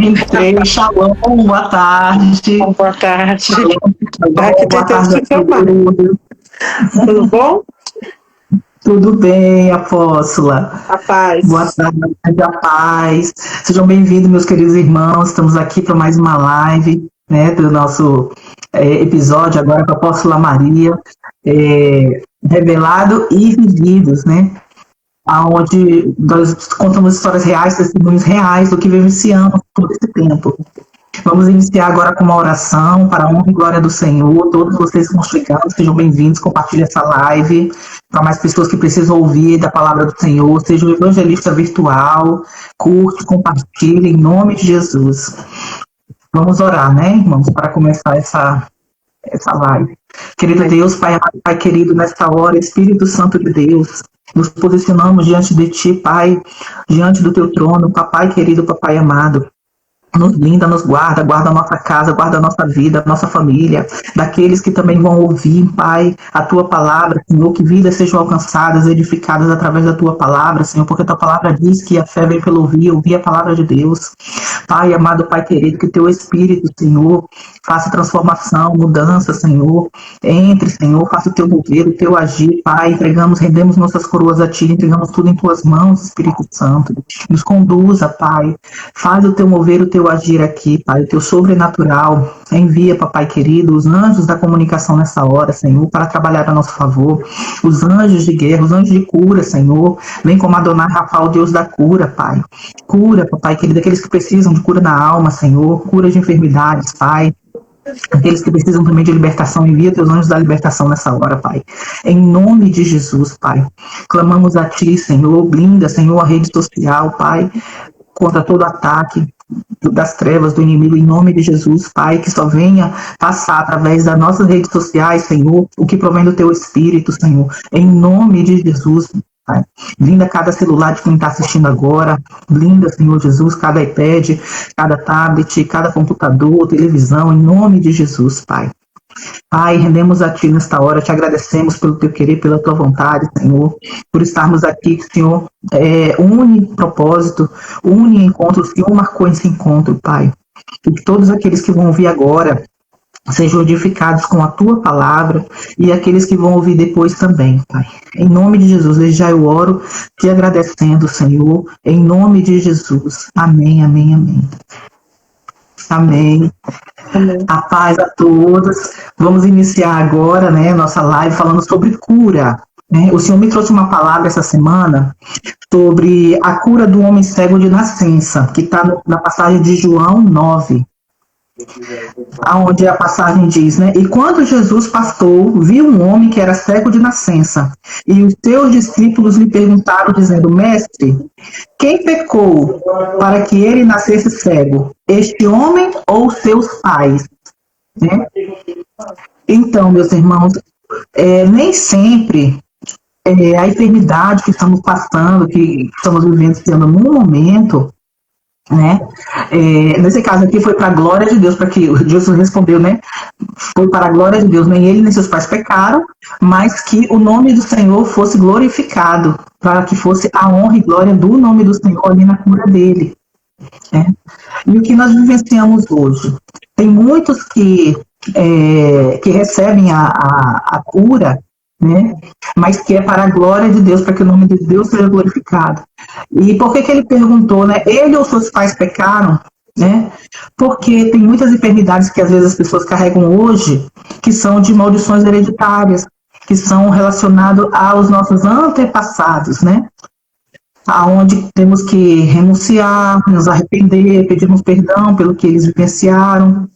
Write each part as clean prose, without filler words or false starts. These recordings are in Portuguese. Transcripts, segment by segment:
Entrei, shalom, boa tarde. Boa tarde. Shalom, Aqui boa tentando tarde te a filmar. todos. Tudo bom? Tudo bem, apóstola? A paz. Boa tarde, a paz. Sejam bem-vindos, meus queridos irmãos. Estamos aqui para mais uma live, né, do nosso episódio agora com a apóstola Maria, Revelado e Vividos, né? Onde nós contamos histórias reais, testemunhos reais do que vivenciamos todo esse tempo. Vamos iniciar agora com uma oração para a honra e glória do Senhor. Todos vocês que estão chegando, sejam bem-vindos, compartilhem essa live para mais pessoas que precisam ouvir da palavra do Senhor. Seja um evangelista virtual, curte, compartilhe, em nome de Jesus. Vamos orar, né, irmãos, para começar essa live. Querido Deus, Pai querido, nesta hora, Espírito Santo de Deus, nos posicionamos diante de Ti, Pai, diante do Teu trono, Papai querido, Papai amado. Nos blinda, nos guarda, guarda a nossa casa, guarda a nossa vida, a nossa família, daqueles que também vão ouvir, Pai, a Tua palavra, Senhor, que vidas sejam alcançadas, edificadas através da Tua palavra, Senhor, porque a Tua palavra diz que a fé vem pelo ouvir a palavra de Deus. Pai, amado Pai querido, que Teu Espírito, Senhor, faça transformação, mudança, Senhor, entre, Senhor, faça o Teu mover, o Teu agir, Pai, rendemos nossas coroas a Ti, entregamos tudo em Tuas mãos, Espírito Santo, nos conduza, Pai, faz o Teu mover, o Teu agir aqui, Pai, o Teu sobrenatural. Envia, Papai querido, os anjos da comunicação nessa hora, Senhor, para trabalhar a nosso favor. Os anjos de guerra, os anjos de cura, Senhor. Vem como Adonai Rafa, o Deus da cura, Pai. Cura, Papai querido, aqueles que precisam de cura na alma, Senhor. Cura de enfermidades, Pai. Aqueles que precisam também de libertação, envia Teus anjos da libertação nessa hora, Pai. Em nome de Jesus, Pai. Clamamos a Ti, Senhor. Blinda, Senhor, a rede social, Pai, contra todo ataque das trevas do inimigo, em nome de Jesus, Pai, que só venha passar através das nossas redes sociais, Senhor, o que provém do Teu Espírito, Senhor, em nome de Jesus, Pai. Blinda cada celular de quem está assistindo agora, blinda, Senhor Jesus, cada iPad, cada tablet, cada computador, televisão, em nome de Jesus, Pai. Pai, rendemos a Ti nesta hora, Te agradecemos pelo Teu querer, pela Tua vontade, Senhor, por estarmos aqui, Senhor, une propósito, une encontro, o Senhor marcou esse encontro, Pai, e que todos aqueles que vão ouvir agora sejam edificados com a Tua palavra e aqueles que vão ouvir depois também, Pai. Em nome de Jesus, desde já eu oro, Te agradecendo, Senhor, em nome de Jesus. Amém, amém, amém. Amém. Amém. A paz a todos. Vamos iniciar agora, né, nossa live falando sobre cura. Né? O Senhor me trouxe uma palavra essa semana sobre a cura do homem cego de nascença, que está na passagem de João 9. Onde a passagem diz, né? E quando Jesus passou, viu um homem que era cego de nascença. E os seus discípulos lhe perguntaram, dizendo, Mestre, quem pecou para que ele nascesse cego? Este homem ou seus pais? Né? Então, meus irmãos, nem sempre a enfermidade que estamos passando, que estamos vivenciando no momento, né? Nesse caso aqui foi para a glória de Deus, para que Jesus respondeu, né? Foi para a glória de Deus, nem ele nem seus pais pecaram, mas que o nome do Senhor fosse glorificado, para que fosse a honra e glória do nome do Senhor ali na cura dele. Né? E o que nós vivenciamos hoje? Tem muitos que recebem a cura, né? Mas que é para a glória de Deus, para que o nome de Deus seja glorificado. E por que ele perguntou, né? Ele ou seus pais pecaram? Né? Porque tem muitas enfermidades que às vezes as pessoas carregam hoje, que são de maldições hereditárias, que são relacionadas aos nossos antepassados, né? Aonde temos que renunciar, nos arrepender, pedirmos perdão pelo que eles vivenciaram,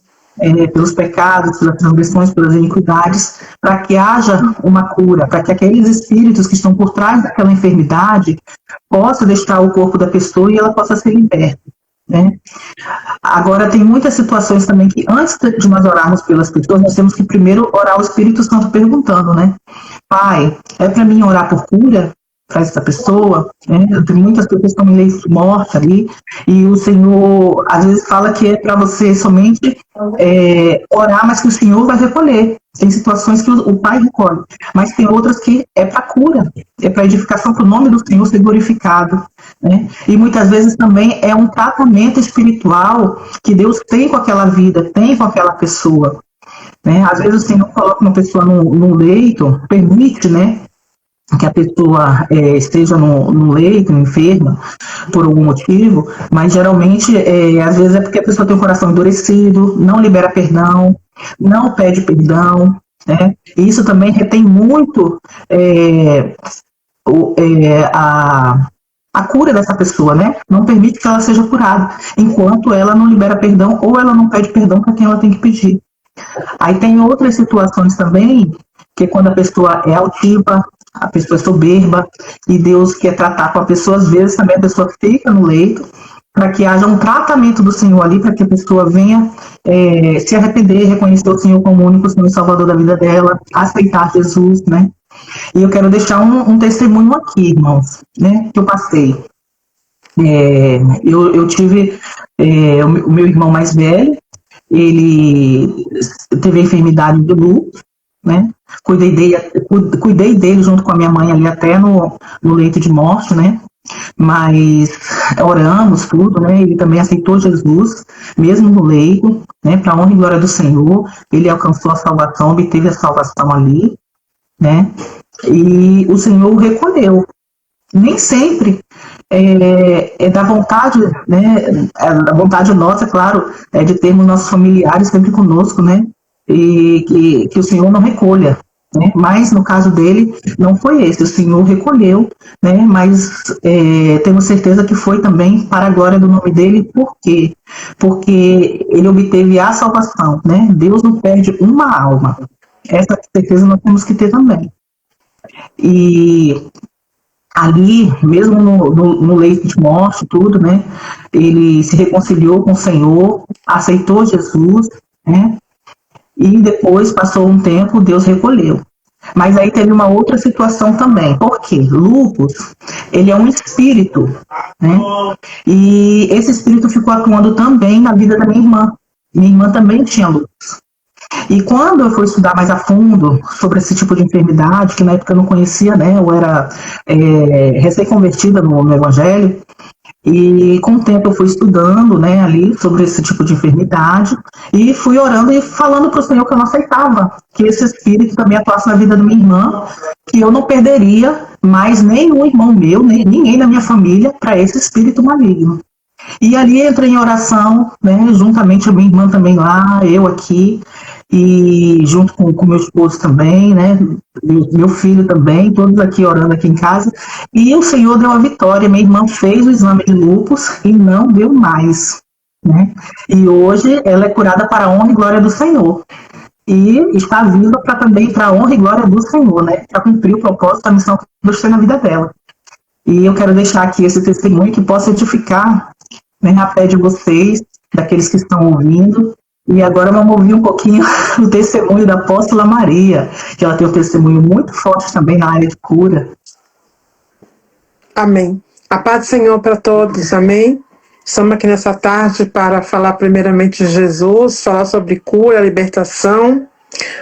pelos pecados, pelas transgressões, pelas iniquidades, para que haja uma cura, para que aqueles espíritos que estão por trás daquela enfermidade possam deixar o corpo da pessoa e ela possa ser liberta. Né? Agora, tem muitas situações também que, antes de nós orarmos pelas pessoas, nós temos que primeiro orar ao Espírito Santo perguntando, né? Pai, é para mim orar por cura para essa pessoa? Né? Tem muitas pessoas que estão em leito de morte ali, e o Senhor, às vezes, fala que é para você somente orar, mas que o Senhor vai recolher. Tem situações que o Pai recolhe, mas tem outras que é para cura, é para edificação, para o nome do Senhor ser glorificado. né? E muitas vezes também é um tratamento espiritual que Deus tem com aquela vida, tem com aquela pessoa, né? Às vezes o Senhor coloca uma pessoa no leito, permite, né, que a pessoa esteja no leito, enferma, por algum motivo, mas geralmente, às vezes é porque a pessoa tem o coração endurecido, não libera perdão, não pede perdão, né? E isso também retém muito a cura dessa pessoa, né? Não permite que ela seja curada, enquanto ela não libera perdão ou ela não pede perdão para quem ela tem que pedir. Aí tem outras situações também, que é quando a pessoa é altiva, a pessoa é soberba, e Deus quer tratar com a pessoa, às vezes também a pessoa fica no leito, para que haja um tratamento do Senhor ali, para que a pessoa venha se arrepender, reconhecer o Senhor como o único Senhor e Salvador da vida dela, aceitar Jesus, né? E eu quero deixar um testemunho aqui, irmãos, né, que eu passei. Eu tive o meu irmão mais velho, ele teve a enfermidade do lúpus, né? Cuidei dele junto com a minha mãe ali até no leito de morte, né? Mas oramos tudo, né? Ele também aceitou Jesus, mesmo no leito, né? Para honra e glória do Senhor, ele alcançou a salvação, obteve a salvação ali, né? E o Senhor o recolheu. Nem sempre é da vontade, né? A vontade nossa, claro, é de termos nossos familiares sempre conosco, né? E que o Senhor não recolha, né? Mas no caso dele não foi esse, o Senhor recolheu, né? Mas temos certeza que foi também para a glória do nome dele. Por quê? Porque ele obteve a salvação, né? Deus não perde uma alma. Essa certeza nós temos que ter também. E ali, mesmo no leito de morte, tudo, né? Ele se reconciliou com o Senhor, aceitou Jesus, né? E depois, passou um tempo, Deus recolheu. Mas aí teve uma outra situação também. Por quê? Lúpus, ele é um espírito, né? E esse espírito ficou atuando também na vida da minha irmã. Minha irmã também tinha lúpus. E quando eu fui estudar mais a fundo sobre esse tipo de enfermidade, que na época eu não conhecia, né? Eu era recém-convertida no Evangelho, e com o tempo eu fui estudando, né, ali sobre esse tipo de enfermidade, e fui orando e falando para o Senhor que eu não aceitava que esse espírito também atuasse na vida da minha irmã, que eu não perderia mais nenhum irmão meu, nem ninguém da minha família, para esse espírito maligno. E ali entrei em oração, né, juntamente a minha irmã também lá, eu aqui, e junto com meu esposo também, né, meu filho também, todos aqui orando aqui em casa, e o Senhor deu a vitória. Minha irmã fez o exame de lúpus e não deu mais, né, e hoje ela é curada para a honra e glória do Senhor, e está viva também para a honra e glória do Senhor, né, para cumprir o propósito, a missão que Deus tem na vida dela. E eu quero deixar aqui esse testemunho que possa edificar, né, a fé de vocês, daqueles que estão ouvindo. E agora vamos ouvir um pouquinho o testemunho da apóstola Maria, que ela tem um testemunho muito forte também na área de cura. Amém. A paz do Senhor para todos, amém? Estamos aqui nessa tarde para falar primeiramente de Jesus, falar sobre cura, libertação,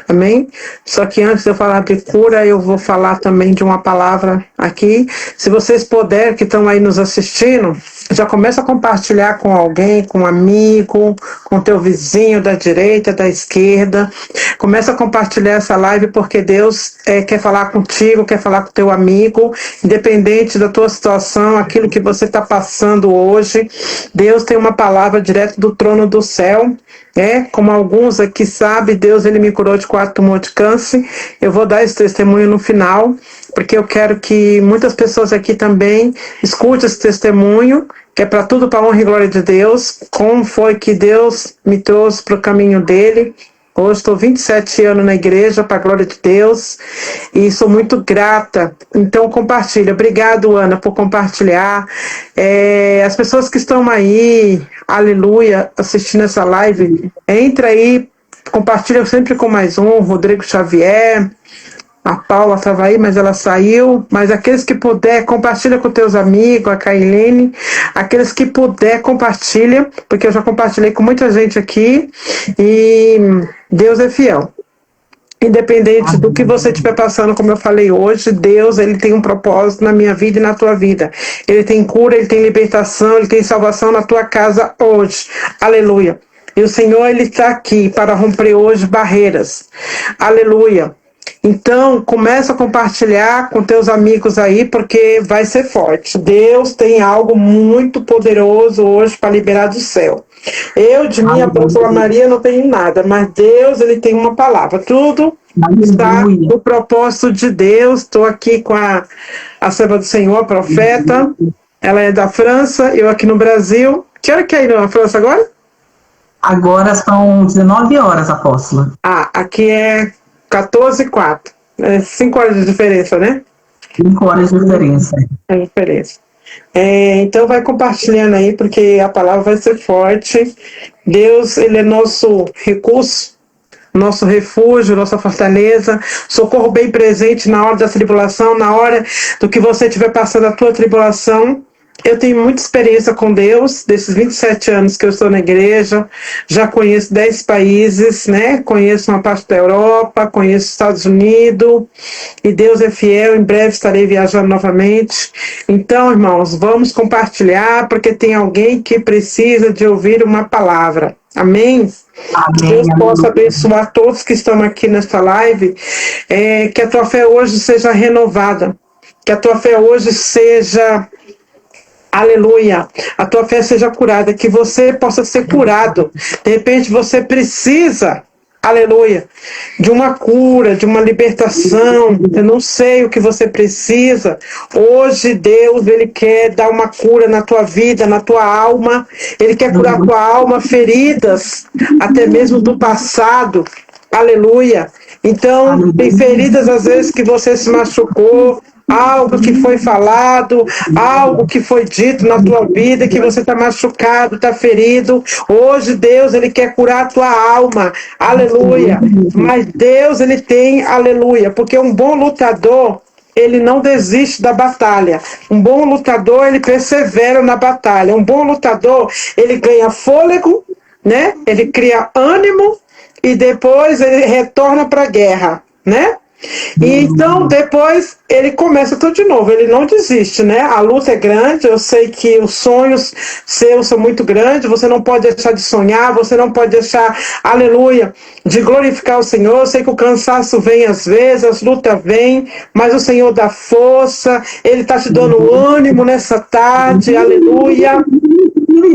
amém? Só que antes de eu falar de cura, eu vou falar também de uma palavra aqui. Se vocês puderem, que estão aí nos assistindo, já começa a compartilhar com alguém, com um amigo, com teu vizinho da direita, da esquerda. Começa a compartilhar essa live, porque Deus quer falar contigo, quer falar com teu amigo, independente da tua situação, aquilo que você está passando hoje. Deus tem uma palavra direto do trono do céu. Como alguns aqui sabem, Deus ele me curou de 4 tumores de câncer. Eu vou dar esse testemunho no final, porque eu quero que muitas pessoas aqui também escutem esse testemunho, que é para tudo, para a honra e glória de Deus. Como foi que Deus me trouxe para o caminho dele. Hoje estou 27 anos na igreja, para a glória de Deus, e sou muito grata. Então compartilha. Obrigado, Ana, por compartilhar. As pessoas que estão aí, aleluia, assistindo essa live, entra aí, compartilha sempre com mais um, Rodrigo Xavier. A Paula estava aí, mas ela saiu. Mas aqueles que puder, compartilha com teus amigos, a Kailene. Aqueles que puder, compartilha, porque eu já compartilhei com muita gente aqui. E Deus é fiel. Independente do que você estiver passando, como eu falei hoje, Deus, ele tem um propósito na minha vida e na tua vida. Ele tem cura, ele tem libertação, ele tem salvação na tua casa hoje. Aleluia. E o Senhor, ele está aqui para romper hoje barreiras. Aleluia. Então, começa a compartilhar com teus amigos aí, porque vai ser forte. Deus tem algo muito poderoso hoje para liberar do céu. Eu, de minha apóstola Maria, não tenho nada, mas Deus, ele tem uma palavra. Tudo está no propósito de Deus. Estou aqui com a serva do Senhor, a profeta. Ela é da França, eu aqui no Brasil. Que hora que é aí na França agora? Agora são 19 horas, apóstola. Aqui é 14h04. 5 horas de diferença, né? 5 horas de diferença. É diferença. Então vai compartilhando aí, porque a palavra vai ser forte. Deus, ele é nosso recurso, nosso refúgio, nossa fortaleza, socorro bem presente na hora da tribulação, na hora do que você estiver passando a tua tribulação. Eu tenho muita experiência com Deus, desses 27 anos que eu estou na igreja, já conheço 10 países, né? Conheço uma parte da Europa, conheço os Estados Unidos, e Deus é fiel, em breve estarei viajando novamente. Então, irmãos, vamos compartilhar, porque tem alguém que precisa de ouvir uma palavra. Amém? Que Deus possa abençoar todos que estão aqui nesta live, que a tua fé hoje seja renovada, que a tua fé hoje seja... Aleluia, a tua fé seja curada, que você possa ser curado. De repente você precisa, aleluia, de uma cura, de uma libertação. Eu não sei o que você precisa. Hoje Deus, ele quer dar uma cura na tua vida, na tua alma. Ele quer curar a tua alma, feridas, até mesmo do passado. Aleluia. Então, tem feridas às vezes que você se machucou, algo que foi falado, algo que foi dito na tua vida, que você está machucado, está ferido. Hoje Deus, ele quer curar a tua alma, aleluia. Mas Deus, ele tem, aleluia, porque um bom lutador, ele não desiste da batalha. Um bom lutador, ele persevera na batalha. Um bom lutador, ele ganha fôlego, né? Ele cria ânimo e depois ele retorna para a guerra, né? E então depois ele começa tudo de novo, ele não desiste, né? A luta é grande, eu sei que os sonhos seus são muito grandes, você não pode deixar de sonhar, você não pode deixar, aleluia, de glorificar o Senhor. Eu sei que o cansaço vem às vezes, as lutas vêm, mas o Senhor dá força, ele está te dando ânimo nessa tarde, aleluia.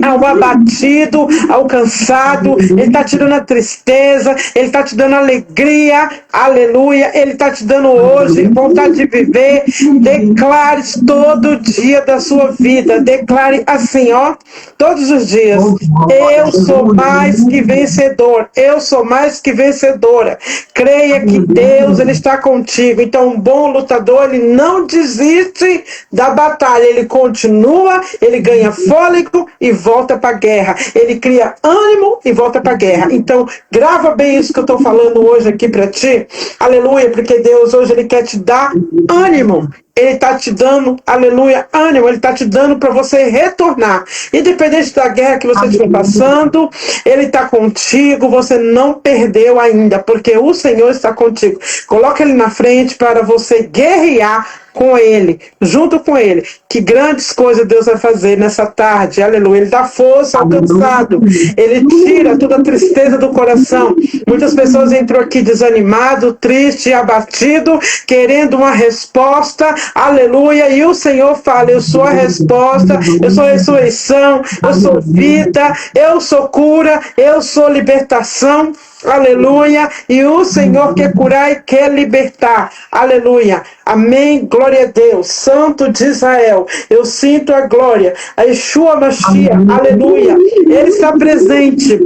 Ao abatido, ao cansado, ele está te dando a tristeza, ele está te dando alegria, aleluia, ele está te dando hoje vontade de viver. Declare todo dia da sua vida, declare assim, ó, todos os dias: eu sou mais que vencedor, eu sou mais que vencedora. Creia que Deus, ele está contigo. Então, um bom lutador, ele não desiste da batalha, ele continua, ele ganha fôlego e volta para a guerra. Ele cria ânimo e volta para a guerra. Então, grava bem isso que eu estou falando hoje aqui para ti. Aleluia, porque Deus hoje, ele quer te dar ânimo. Ele está te dando, aleluia, ânimo. Ele está te dando para você retornar. Independente da guerra que você estiver passando, ele está contigo. Você não perdeu ainda, porque o Senhor está contigo. Coloca ele na frente para você guerrear com ele, junto com ele. Que grandes coisas Deus vai fazer nessa tarde, aleluia. Ele dá força ao cansado, ele tira toda a tristeza do coração. Muitas pessoas entram aqui desanimado, triste, abatido, querendo uma resposta, aleluia. E o Senhor fala: eu sou a resposta, eu sou a ressurreição, eu sou vida, eu sou cura, eu sou libertação. Aleluia, e o Senhor quer curar e quer libertar, aleluia, amém, glória a Deus, Santo de Israel, eu sinto a glória, a Yeshua Mashiach, aleluia, ele está presente,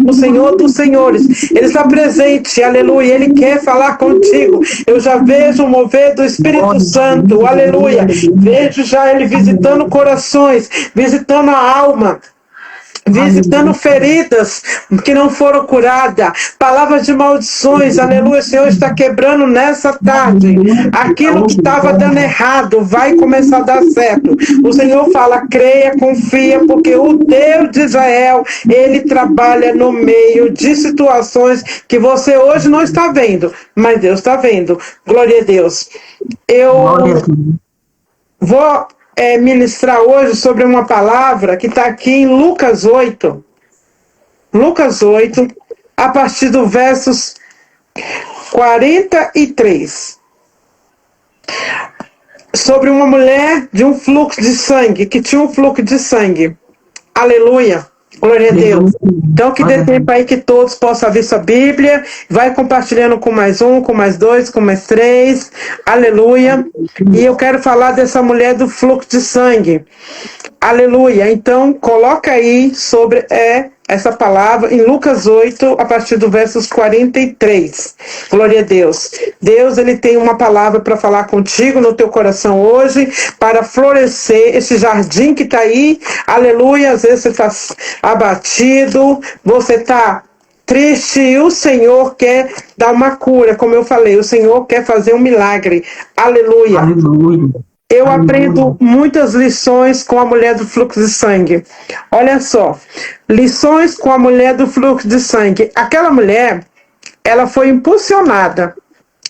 o Senhor dos Senhores, ele está presente, aleluia, ele quer falar contigo. Eu já vejo o mover do Espírito Santo, aleluia, vejo já ele visitando corações, visitando a alma. visitando feridas que não foram curadas, palavras de maldições, aleluia, o Senhor está quebrando nessa tarde, aquilo que estava dando errado, vai começar a dar certo, o Senhor fala, creia, confia, porque o Deus de Israel, Ele trabalha no meio de situações que você hoje não está vendo, mas Deus está vendo, glória a Deus. Eu vou ministrar hoje sobre uma palavra que está aqui em Lucas 8. Lucas 8, a partir do versos 43. Sobre uma mulher de um fluxo de sangue, que tinha um fluxo de sangue. Aleluia. Glória a Deus. Então, que dê tempo aí que todos possam abrir sua Bíblia. Vai compartilhando com mais um, com mais dois, com mais três. Aleluia. E eu quero falar dessa mulher do fluxo de sangue. Aleluia. Então, coloca aí sobre essa palavra em Lucas 8, a partir do versos 43. Glória a Deus. Deus, Ele tem uma palavra para falar contigo no teu coração hoje, para florescer esse jardim que está aí. Aleluia. Às vezes você está abatido, você está triste e o Senhor quer dar uma cura, como eu falei, o Senhor quer fazer um milagre. Aleluia. Aleluia. Eu aprendo muitas lições com a mulher do fluxo de sangue. Olha só, lições com a mulher do fluxo de sangue. Aquela mulher, ela foi impulsionada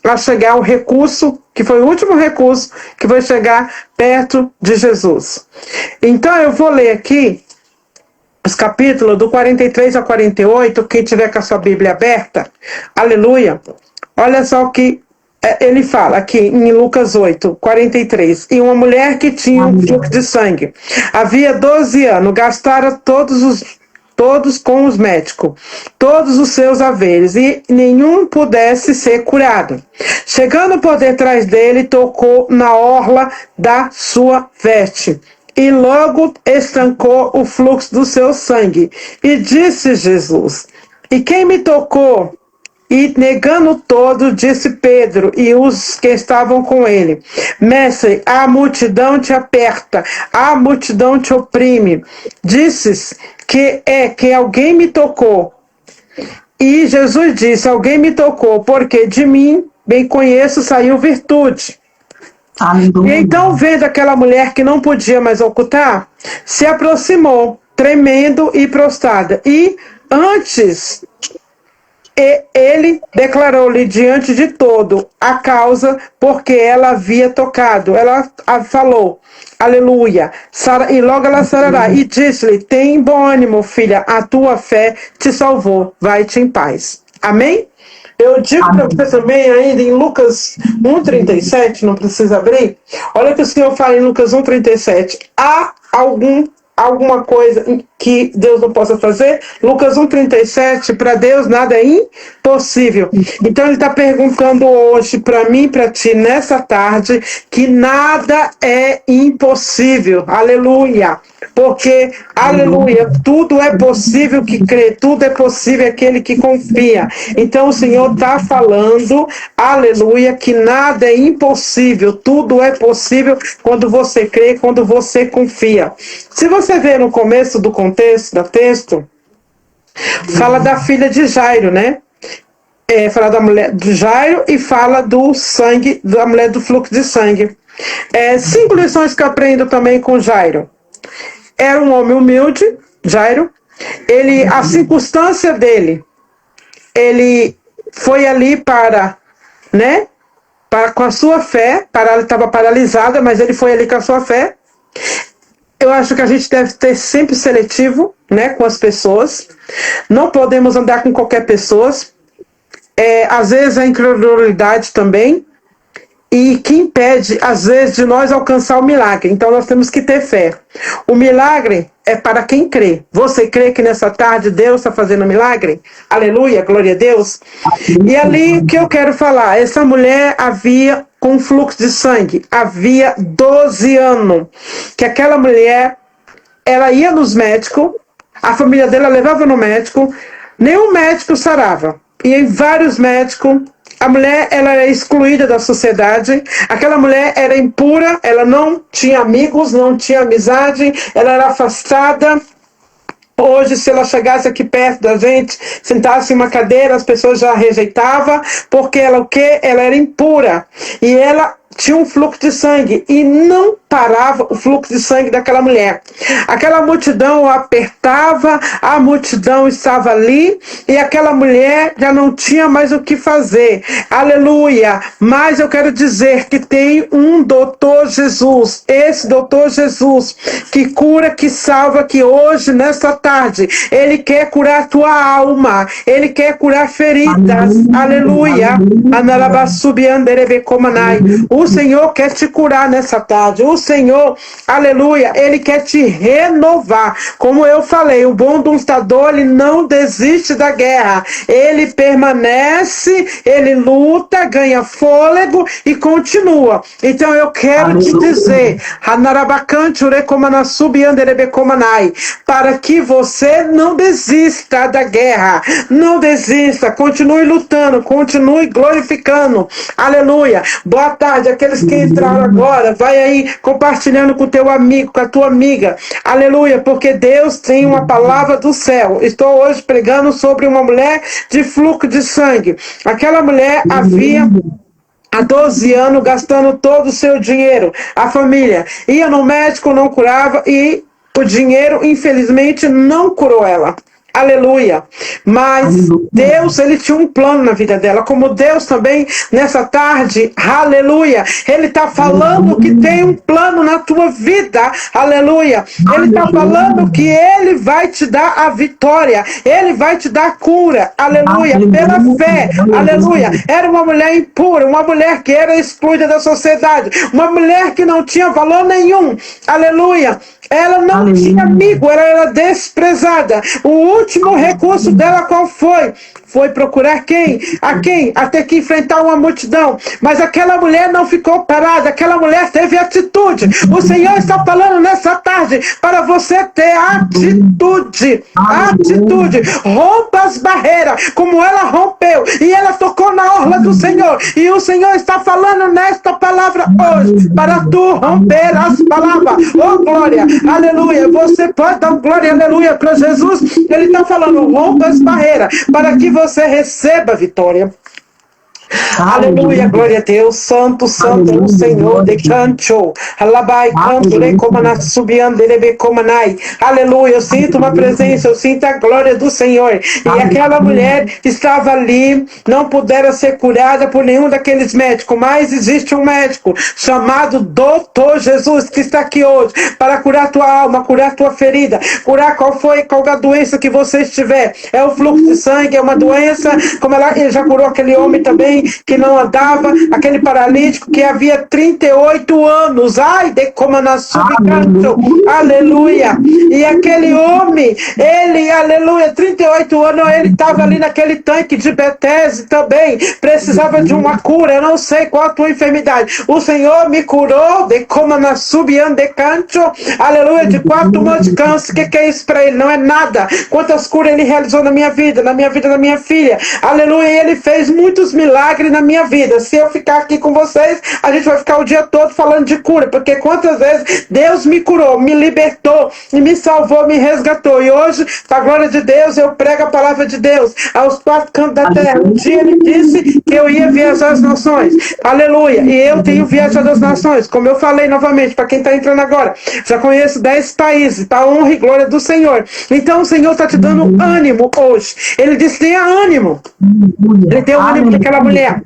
a chegar ao recurso, que foi o último recurso, que foi chegar perto de Jesus. Então eu vou ler aqui os capítulos do 43 a 48, quem tiver com a sua Bíblia aberta. Aleluia. Olha só o que ele fala aqui em Lucas 8, 43. E uma mulher que tinha um fluxo de sangue. Havia 12 anos, gastara todos com os médicos, todos os seus haveres, e nenhum pudesse ser curado. Chegando por detrás dele, tocou na orla da sua veste, e logo estancou o fluxo do seu sangue. E disse Jesus, e quem me tocou? E negando todo, disse Pedro e os que estavam com ele, Mestre, a multidão te aperta, a multidão te oprime. Disses que alguém me tocou. E Jesus disse, alguém me tocou, porque de mim, bem conheço, saiu virtude. Aleluia. E então, vendo aquela mulher que não podia mais ocultar, se aproximou, tremendo e prostrada. E antes... ele declarou-lhe diante de todo a causa porque ela havia tocado. Ela falou, aleluia, e logo ela sarará. E disse-lhe, tem bom ânimo, filha, a tua fé te salvou, vai-te em paz. Amém? Eu digo para você também, ainda em Lucas 1,37, não precisa abrir, olha o que o Senhor fala em Lucas 1,37. Há alguma coisa que Deus não possa fazer? Lucas 1,37, para Deus nada é impossível. Então ele está perguntando hoje para mim, para ti, nessa tarde, que nada é impossível. Aleluia. Porque, aleluia, tudo é possível que crê, tudo é possível aquele que confia. Então o Senhor está falando, aleluia, que nada é impossível, tudo é possível quando você crê, quando você confia. Se você ver no começo do contexto, do texto, fala da filha de Jairo, né? Fala da mulher de Jairo e fala do sangue, da mulher do fluxo de sangue. 5 lições que eu aprendo também com Jairo. Era um homem humilde, Jairo. A circunstância dele, ele foi ali com a sua fé, ele estava paralisado, mas ele foi ali com a sua fé. Eu acho que a gente deve ter sempre seletivo, né, com as pessoas. Não podemos andar com qualquer pessoa. Às vezes a incredulidade também. E que impede, às vezes, de nós alcançar o milagre. Então, nós temos que ter fé. O milagre é para quem crê. Você crê que nessa tarde Deus está fazendo milagre? Aleluia, glória a Deus. E ali que eu quero falar, essa mulher havia com fluxo de sangue. Havia 12 anos que aquela mulher, ela ia nos médicos, a família dela levava no médico, nenhum médico sarava. E em vários médicos, a mulher ela era excluída da sociedade, aquela mulher era impura, ela não tinha amigos, não tinha amizade, ela era afastada. Hoje, se ela chegasse aqui perto da gente, sentasse em uma cadeira, as pessoas já rejeitavam, porque ela o quê? Ela era impura. E ela tinha um fluxo de sangue e não parava o fluxo de sangue daquela mulher. Aquela multidão apertava, a multidão estava ali e aquela mulher já não tinha mais o que fazer. Aleluia! Mas eu quero dizer que tem um doutor Jesus, esse doutor Jesus que cura, que salva, que hoje, nesta tarde, ele quer curar a tua alma, ele quer curar feridas. Aleluia! O Senhor quer te curar nessa tarde. O Senhor, aleluia, ele quer te renovar. Como eu falei, o bom lutador, ele não desiste da guerra. Ele permanece, ele luta, ganha fôlego e continua. Então eu quero te dizer, para que você não desista da guerra. Não desista, continue lutando, continue glorificando. Aleluia. Boa tarde, aqueles que entraram agora, vai aí compartilhando com o teu amigo, com a tua amiga. Aleluia, porque Deus tem uma palavra do céu. Estou hoje pregando sobre uma mulher de fluxo de sangue. Aquela mulher havia há 12 anos gastando todo o seu dinheiro. A família ia no médico, não curava e o dinheiro, infelizmente, não curou ela. Aleluia. Mas Deus, ele tinha um plano na vida dela, como Deus também nessa tarde, aleluia, ele está falando que tem um plano na tua vida, aleluia, ele está falando que ele vai te dar a vitória, ele vai te dar a cura, aleluia, pela fé, aleluia. Era uma mulher impura, uma mulher que era excluída da sociedade, uma mulher que não tinha valor nenhum, aleluia. Ela não tinha amigo, ela era desprezada. O último recurso dela qual foi? Foi procurar quem? A quem? A ter que enfrentar uma multidão. Mas aquela mulher não ficou parada, aquela mulher teve atitude. O Senhor está falando nessa tarde para você ter atitude. Atitude. Rompa as barreiras, como ela rompeu. E ela tocou na orla do Senhor. E o Senhor está falando nesta palavra hoje, para tu romper as palavras. Oh, glória, aleluia. Você pode dar glória, aleluia, para Jesus. Ele está falando, rompa as barreiras, para que você receba a vitória. Aleluia, glória a Deus, santo, santo é o Senhor de canto. Alabai, canto, recomana, subiando, recomanai. Aleluia, eu sinto uma presença, eu sinto a glória do Senhor. E aquela mulher estava ali, não pudera ser curada por nenhum daqueles médicos, mas existe um médico chamado Doutor Jesus, que está aqui hoje para curar tua alma, curar tua ferida, curar qual a doença que você estiver. É o fluxo de sangue, é uma doença, como ele já curou aquele homem também, que não andava, aquele paralítico que havia 38 anos, ai, de como na subcanto, aleluia, e aquele homem, ele, aleluia, 38 anos, ele estava ali naquele tanque de Betesda também, precisava de uma cura, eu não sei qual a tua enfermidade, o Senhor me curou, de como na subcanto, aleluia, de 4 montes de câncer. Que é isso para ele? Não é nada. Quantas curas ele realizou na minha vida, da minha filha, aleluia, e ele fez muitos milagres na minha vida. Se eu ficar aqui com vocês, a gente vai ficar o dia todo falando de cura, porque quantas vezes Deus me curou, me libertou, e me salvou, me resgatou, e hoje, para a glória de Deus, eu prego a palavra de Deus aos 4 cantos da terra. Um dia ele disse que eu ia viajar às nações, aleluia, e eu tenho viajado às nações, como eu falei novamente, para quem está entrando agora, já conheço 10 países, para a honra e glória do Senhor. Então o Senhor está te dando ânimo hoje, ele disse, tenha ânimo, ele deu ânimo daquela mulher.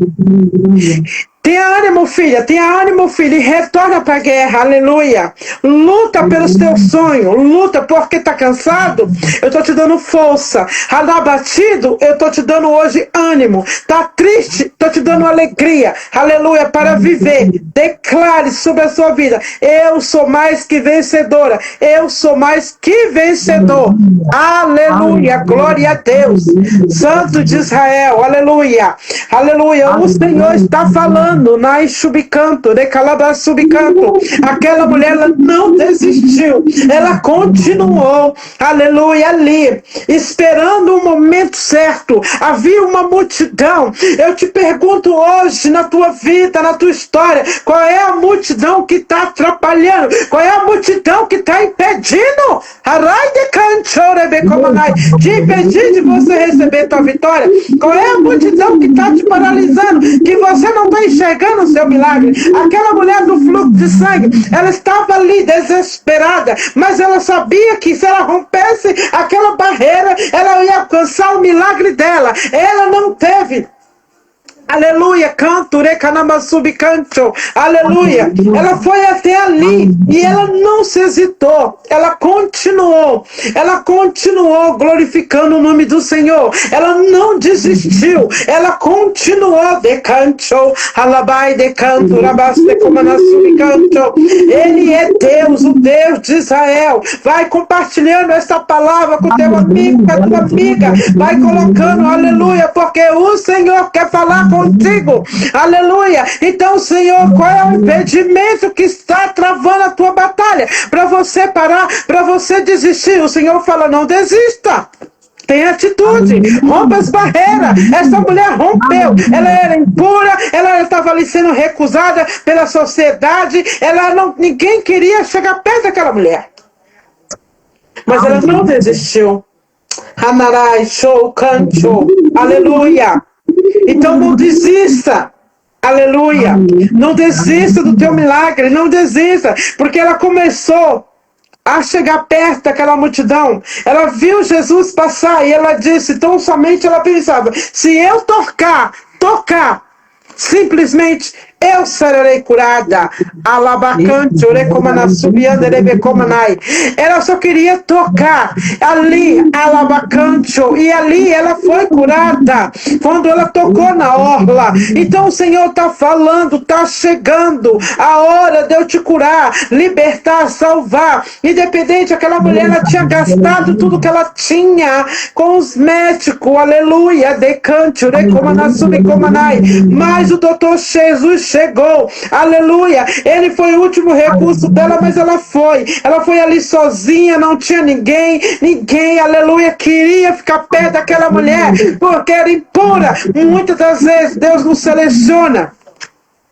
Tenha ânimo, filha, e retorna para a guerra, aleluia. Luta pelos teus sonhos, luta porque está cansado, eu estou te dando força. Abatido, eu estou te dando hoje ânimo. Está triste, estou te dando alegria, aleluia, para viver. Declare sobre a sua vida, eu sou mais que vencedora, eu sou mais que vencedor, aleluia, glória a Deus, Santo de Israel, aleluia, aleluia. O Senhor está falando Ando, nai subicanto, decalaba subicanto. Aquela mulher, ela não desistiu. Ela continuou, aleluia, ali, esperando o momento certo. Havia uma multidão. Eu te pergunto hoje, na tua vida, na tua história, qual é a multidão que está atrapalhando? Qual é a multidão que está impedindo? De impedir de você receber tua vitória? Qual é a multidão que está te paralisando? Que você não está enxergando o seu milagre? Aquela mulher do fluxo de sangue, ela estava ali desesperada, mas ela sabia que se ela rompesse aquela barreira, ela ia alcançar o milagre dela. Ela não teve. Aleluia, canto, recanamasubi canto, aleluia. Ela foi até ali e ela não se hesitou, ela continuou glorificando o nome do Senhor. Ela não desistiu, ela continuou de canto, alabai de canto, rabaste comanasubi canto. Ele é Deus, o Deus de Israel. Vai compartilhando essa palavra com teu amigo, com a tua amiga, vai colocando, aleluia, porque o Senhor quer falar contigo, aleluia. Então, Senhor, qual é o impedimento que está travando a tua batalha? Para você parar, para você desistir. O Senhor fala, não desista. Tem atitude, rompa as barreiras. Essa mulher rompeu, ela era impura, ela estava ali sendo recusada pela sociedade, ninguém queria chegar perto daquela mulher. Mas ela não desistiu. Hanarai, show, canto, aleluia. Então não desista, aleluia. Não desista do teu milagre, não desista, porque ela começou a chegar perto daquela multidão. Ela viu Jesus passar e ela disse, tão somente ela pensava, se eu tocar, simplesmente eu serei curada. Alabacante, ela só queria tocar ali, alabacante, e ali ela foi curada quando ela tocou na orla. Então o Senhor está falando, está chegando a hora de eu te curar, libertar, salvar. Independente, aquela mulher, ela tinha gastado tudo que ela tinha com os médicos, aleluia, decante, mas o doutor Jesus chegou, aleluia. Ele foi o último recurso dela, mas ela foi ali sozinha, não tinha ninguém, aleluia, queria ficar perto daquela mulher, porque era impura. Muitas das vezes Deus nos seleciona.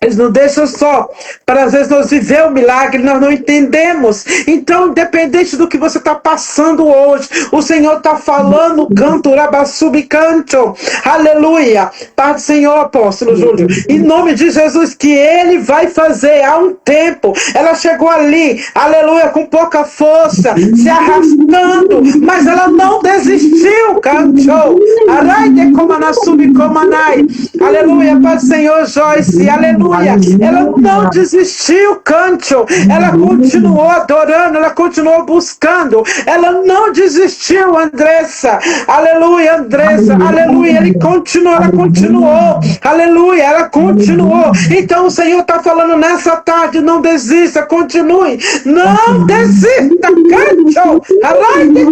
Eles não deixam só, para às vezes nós viver o milagre, nós não entendemos. Então, independente do que você está passando hoje, o Senhor está falando, canto, rabassubi, canto, aleluia. Pai do Senhor, apóstolo Júlio, em nome de Jesus, que Ele vai fazer. Há um tempo, ela chegou ali, aleluia, com pouca força, se arrastando, mas ela não desistiu, canto, aleluia, Pai do Senhor, Joyce, aleluia. Ela não desistiu, canto. Ela continuou adorando, ela continuou buscando. Ela não desistiu, Andressa. Aleluia, Andressa. Aleluia. Ela continuou. Aleluia, ela continuou. Então o Senhor está falando nessa tarde, não desista, continue. Não desista, canto.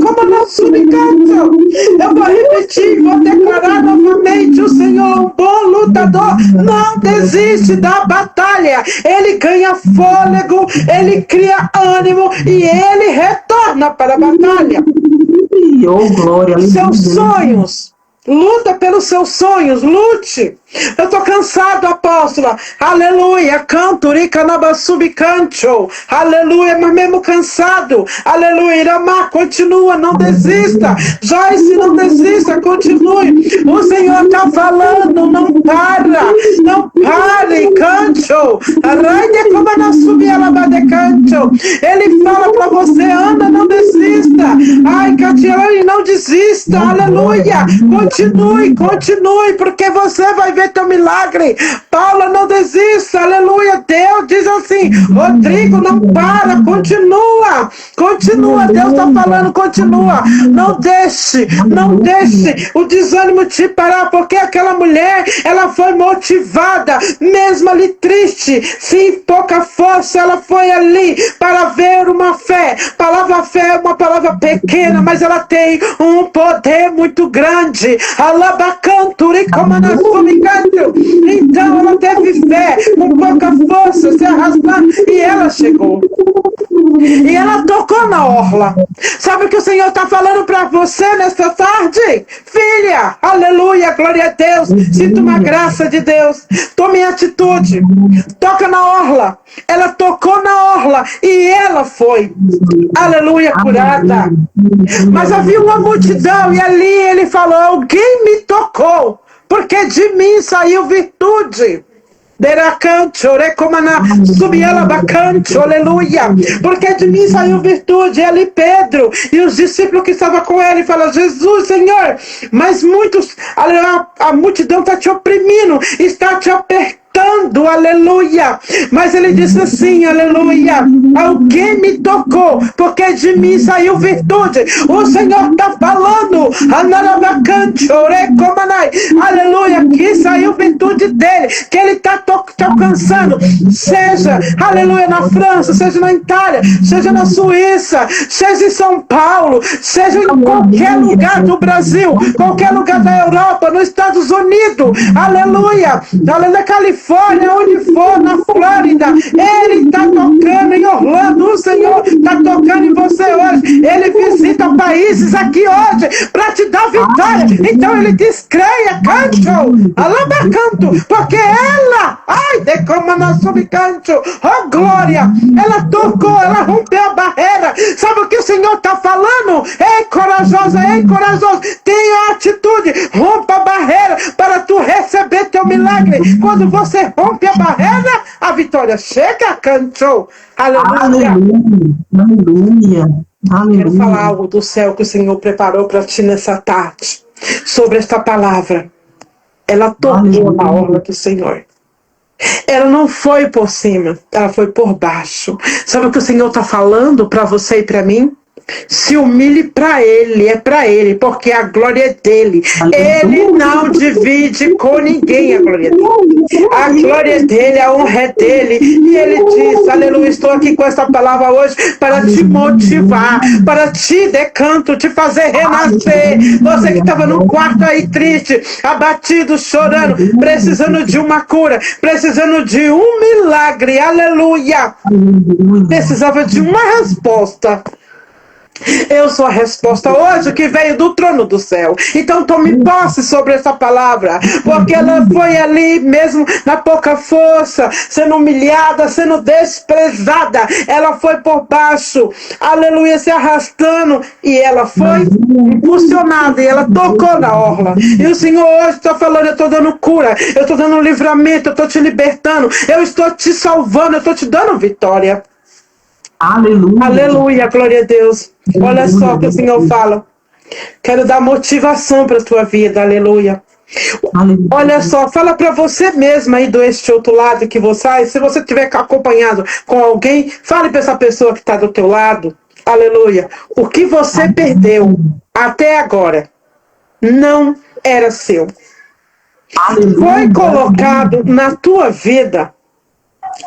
Como não subi, canto. Eu vou repetir, vou declarar novamente, o Senhor é um bom lutador. Não desiste da batalha. Ele ganha fôlego, ele cria ânimo e ele retorna para a batalha. Oh, glória. Seus sonhos, luta pelos seus sonhos, lute. Eu estou cansado, apóstola. Aleluia. Canto, ricanabasubi, canto. Aleluia, mas mesmo cansado. Aleluia. Iramar, continua, não desista. Joyce, não desista, continue. O Senhor está falando, não para. Não pare, canto. Arranha como não subir ela bate canto. Ele fala para você, anda, não desista. Ai, Catiane, não desista. Aleluia. Continue, porque você vai ver teu milagre. Paula, não desista, aleluia. Deus diz assim, Rodrigo, não para, continua, Continua, Deus está falando, continua. Não deixe o desânimo te parar, porque aquela mulher, ela foi motivada, mesmo ali triste, sem pouca força, ela foi ali para ver uma fé. Palavra fé é uma palavra pequena, mas ela tem um poder muito grande. Então ela teve fé, com pouca força, se arrastando, e ela chegou. E ela tocou na orla. Sabe o que o Senhor está falando para você nesta tarde? Filha, aleluia, glória a Deus. Sinta uma graça de Deus. Tome atitude. Toca na orla. Ela tocou na orla e ela foi, aleluia, curada. Mas havia uma multidão e ali ele falou: alguém me tocou, porque de mim saiu virtude. Aleluia, porque de mim saiu virtude. E ali Pedro e os discípulos que estavam com ele falam: Jesus, Senhor, mas muitos, a multidão está te oprimindo, está te apertando, aleluia. Mas ele disse assim, aleluia: alguém me tocou, porque de mim saiu virtude. O Senhor está falando, aleluia, que saiu virtude dele, que ele está te alcançando, seja, aleluia, na França, seja na Itália, seja na Suíça, seja em São Paulo, seja em qualquer lugar do Brasil, qualquer lugar da Europa, nos Estados Unidos, aleluia, na Califórnia, onde for, na Flórida, ele está tocando em Orlando. O Senhor está tocando em você hoje. Ele visita países aqui hoje para te dar vitória. Então ele diz: creia, canto, alabacanto, porque ela, ai, de como nós canto, oh glória, ela tocou, ela rompeu a barreira. Sabe o que o Senhor está falando? Ei, corajosa, ei, corajoso, tenha atitude, rompa a barreira para tu receber teu milagre. Quando você rompe a barreira, a vitória chega, cantou. Aleluia. Aleluia. Aleluia. Quero falar algo do céu que o Senhor preparou para ti nessa tarde, sobre esta palavra. Ela tocou na orla do Senhor. Ela não foi por cima, ela foi por baixo. Sabe o que o Senhor está falando para você e para mim? Se humilhe para Ele, é para Ele, porque a glória é dele. Ele não divide com ninguém a glória dele. A glória dele, a honra é dele. E ele diz, aleluia, estou aqui com essa palavra hoje para te motivar, para te decanto, te fazer renascer. Você que estava no quarto aí triste, abatido, chorando, precisando de uma cura, precisando de um milagre, aleluia. Precisava de uma resposta. Eu sou a resposta hoje que veio do trono do céu. Então tome posse sobre essa palavra, porque ela foi ali mesmo na pouca força, sendo humilhada, sendo desprezada. Ela foi por baixo, aleluia, se arrastando, e ela foi impulsionada, e ela tocou na orla. E o Senhor hoje está falando: eu estou dando cura, eu estou dando livramento, eu estou te libertando, eu estou te salvando, eu estou te dando vitória. Aleluia. Aleluia, glória a Deus. Olha só o que o Senhor fala. Quero dar motivação para a tua vida, aleluia. Olha só, fala para você mesma aí do este outro lado que você, se você estiver acompanhado com alguém, fale para essa pessoa que está do teu lado, aleluia. O que você perdeu até agora não era seu. Foi colocado na tua vida,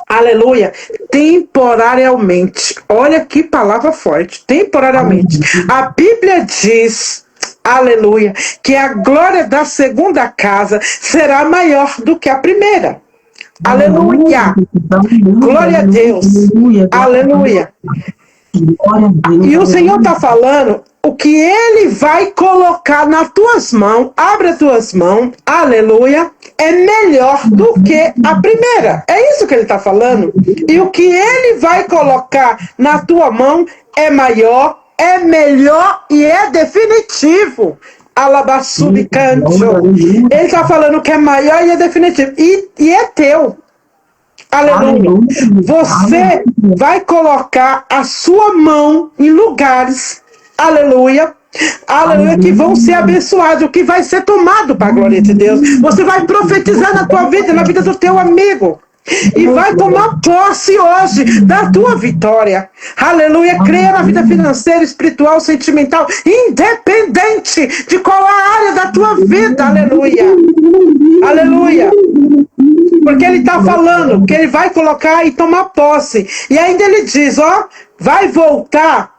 aleluia, temporariamente. Olha que palavra forte, temporariamente. A Bíblia diz, aleluia, que a glória da segunda casa será maior do que a primeira. Aleluia. Glória a Deus. Aleluia. E o Senhor está falando o que Ele vai colocar nas tuas mãos. Abre as tuas mãos, aleluia, é melhor do que a primeira. É isso que Ele está falando. E o que Ele vai colocar na tua mão é maior, é melhor e é definitivo. Alabassubicanto. Ele está falando que é maior e é definitivo. E é teu. Aleluia. Você vai colocar a sua mão em lugares, aleluia, aleluia, que vão ser abençoados, que vai ser tomado para a glória de Deus. Você vai profetizar na tua vida, na vida do teu amigo. e vai tomar posse hoje da tua vitória. Aleluia. Creia na vida financeira, espiritual, sentimental, independente de qual a área da tua vida. Aleluia. Aleluia. Porque ele está falando que ele vai colocar e tomar posse. E ainda ele diz, ó, vai voltar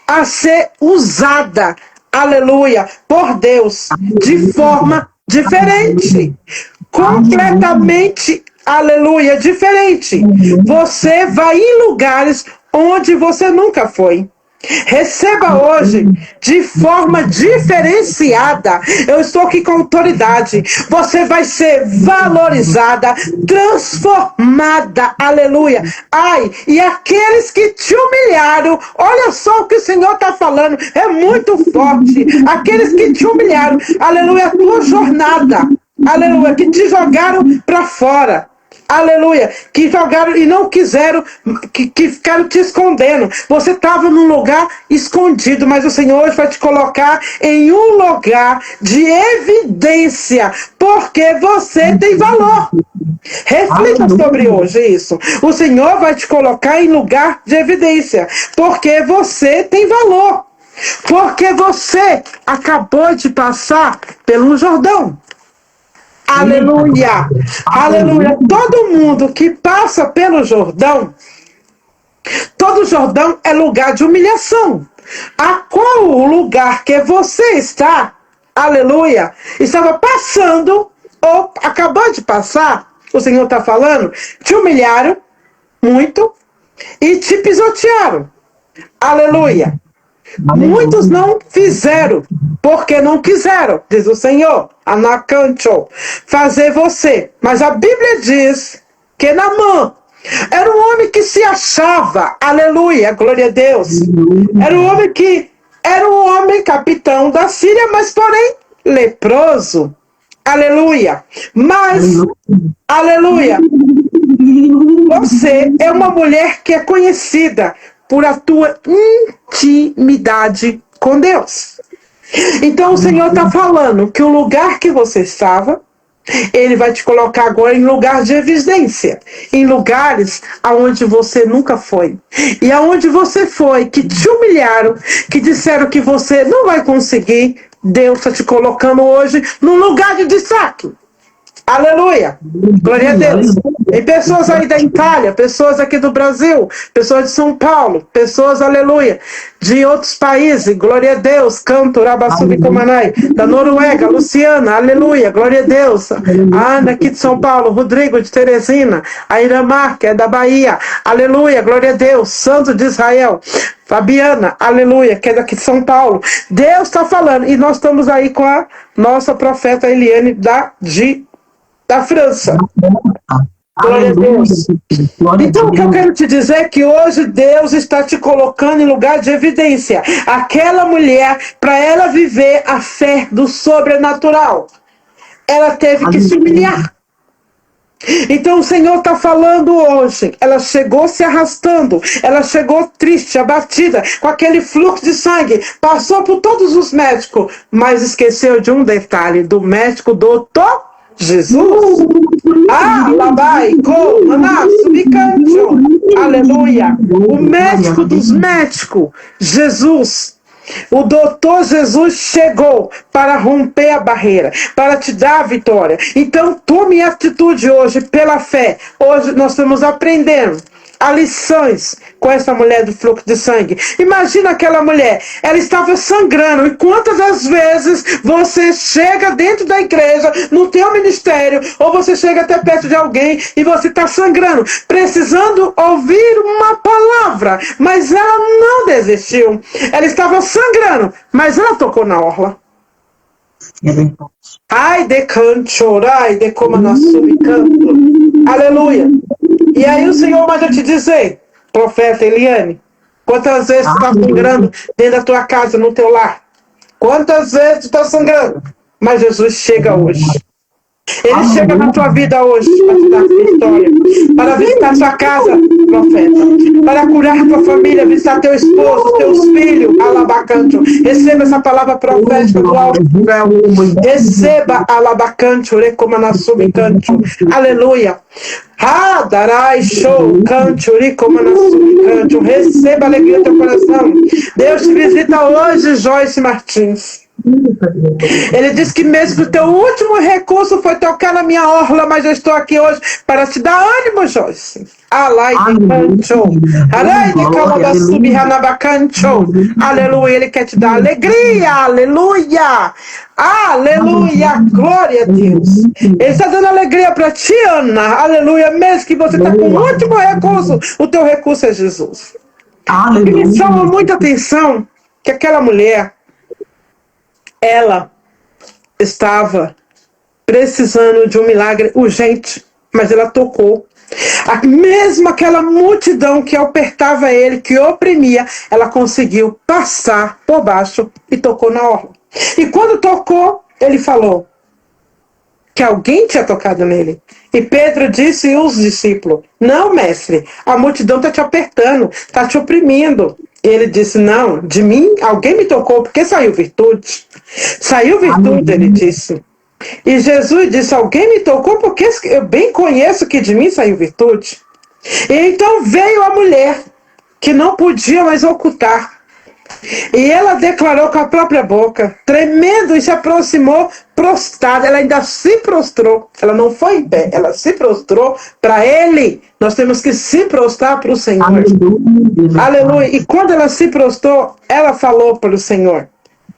a ser usada, aleluia, por Deus, de forma diferente. Completamente, aleluia, diferente. Você vai em lugares onde você nunca foi. Receba hoje de forma diferenciada. Eu estou aqui com autoridade. Você vai ser valorizada, transformada, aleluia. Ai, e aqueles que te humilharam, olha só o que o Senhor está falando, é muito forte. Aqueles que te humilharam, aleluia, a tua jornada, aleluia, que te jogaram para fora. Aleluia, que jogaram e não quiseram, que ficaram te escondendo. Você estava num lugar escondido, mas o Senhor hoje vai te colocar em um lugar de evidência, porque você tem valor. Reflita sobre hoje isso. O Senhor vai te colocar em lugar de evidência, porque você tem valor. Porque você acabou de passar pelo Jordão. Aleluia, aleluia. Todo mundo que passa pelo Jordão, todo Jordão é lugar de humilhação. A qual o lugar que você está, aleluia, estava passando, ou acabou de passar, o Senhor está falando, te humilharam muito e te pisotearam. Aleluia. Muitos não fizeram, porque não quiseram, diz o Senhor, anacancho, fazer você. Mas a Bíblia diz que Naamã era um homem que se achava, aleluia, glória a Deus. Era um homem capitão da Síria, mas porém leproso, aleluia. Mas, aleluia, você é uma mulher que é conhecida por a tua intimidade com Deus. Então o Senhor está falando que o lugar que você estava, Ele vai te colocar agora em lugar de evidência, em lugares aonde você nunca foi. E aonde você foi, que te humilharam, que disseram que você não vai conseguir, Deus está te colocando hoje num lugar de destaque. Aleluia, glória a Deus. Tem pessoas aí da Itália, pessoas aqui do Brasil, pessoas de São Paulo, pessoas, aleluia, de outros países, glória a Deus, Canto, Rabassubicomanai, da Noruega, Luciana, aleluia, glória a Deus, a Ana aqui de São Paulo, Rodrigo de Teresina, a Iramar, que é da Bahia, aleluia, glória a Deus, Santo de Israel, Fabiana, aleluia, que é daqui de São Paulo. Deus está falando, e nós estamos aí com a nossa profeta Eliane da França. Glória a Deus. Então o que eu quero te dizer é que hoje Deus está te colocando em lugar de evidência. Aquela mulher, para ela viver a fé do sobrenatural, ela teve que se humilhar. Então o Senhor está falando hoje, ela chegou se arrastando, ela chegou triste, abatida, com aquele fluxo de sangue, passou por todos os médicos, mas esqueceu de um detalhe, do médico doutor Jesus. Labai, aleluia. O médico dos médicos, Jesus. O doutor Jesus chegou para romper a barreira, para te dar a vitória. Então tome atitude hoje pela fé. Hoje nós estamos aprendendo as lições com essa mulher do fluxo de sangue. Imagina aquela mulher, ela estava sangrando. E quantas das vezes você chega dentro da igreja, no teu ministério, ou você chega até perto de alguém e você está sangrando, precisando ouvir uma palavra, mas ela não desistiu. Ela estava sangrando, mas ela tocou na orla. Ai de canchorai de como nós canto. Aleluia. E aí o Senhor manda te dizer, profeta Eliane, quantas vezes tu está sangrando dentro da tua casa, no teu lar? Quantas vezes tu está sangrando? Mas Jesus chega hoje. Ele chega na tua vida hoje para te dar vitória, para visitar sua casa, profeta, para curar tua família, visitar teu esposo, teus filhos, alabacanto. Receba essa palavra profética do alto do céu. Receba alabacanto, recomanassubicanto. Aleluia. Darai show, canto, ricomanassubicanto. Receba a alegria do teu coração. Deus te visita hoje, Joyce Martins. Ele disse que mesmo que o teu último recurso foi tocar na minha orla, mas eu estou aqui hoje para te dar ânimo, Joyce. Aleluia, ele quer te dar alegria, aleluia, aleluia, glória a Deus. Ele está dando alegria para ti, Ana, aleluia, mesmo que você está com o último recurso, o teu recurso é Jesus. E me chama muita atenção que aquela mulher, ela estava precisando de um milagre urgente, mas ela tocou. Mesmo aquela multidão que apertava ele, que oprimia, ela conseguiu passar por baixo e tocou na orla. E quando tocou, ele falou que alguém tinha tocado nele. E Pedro disse aos discípulos: não, mestre, a multidão está te apertando, está te oprimindo. E ele disse: não, de mim alguém me tocou, porque saiu virtude. Saiu virtude, ele disse. E Jesus disse: alguém me tocou, porque eu bem conheço que de mim saiu virtude. E então veio a mulher, que não podia mais ocultar. E ela declarou com a própria boca, tremendo, e se aproximou, prostrada. Ela ainda se prostrou. Ela não foi em pé, ela se prostrou para ele. Nós temos que se prostrar para o Senhor. Aleluia. Aleluia. E quando ela se prostrou, ela falou para o Senhor,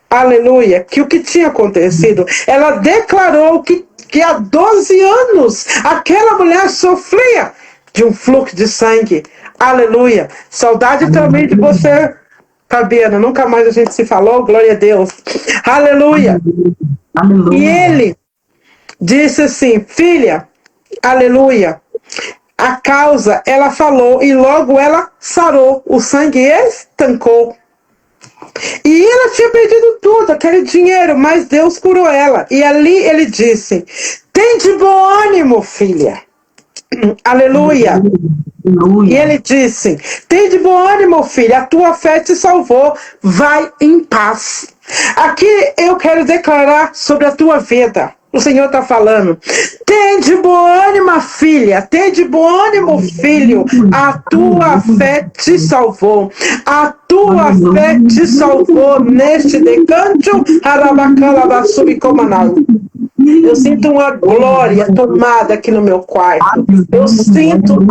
aleluia, que o que tinha acontecido. Ela declarou que há 12 anos aquela mulher sofria de um fluxo de sangue. Aleluia. Saudade também de você, Fabiana, nunca mais a gente se falou, glória a Deus. Aleluia. Aleluia. E ele disse assim: filha, aleluia, a causa, ela falou, e logo ela sarou, o sangue estancou. E ela tinha perdido tudo, aquele dinheiro, mas Deus curou ela. E ali ele disse: tem de bom ânimo, filha. Aleluia. E ele disse: tem de bom ânimo, filha, a tua fé te salvou, vai em paz. Aqui eu quero declarar sobre a tua vida. O Senhor está falando: tem de bom ânimo, filha, tem de bom ânimo, filho, a tua fé te salvou. A tua fé te salvou neste decanto. Eu sinto uma glória tomada aqui no meu quarto. Eu sinto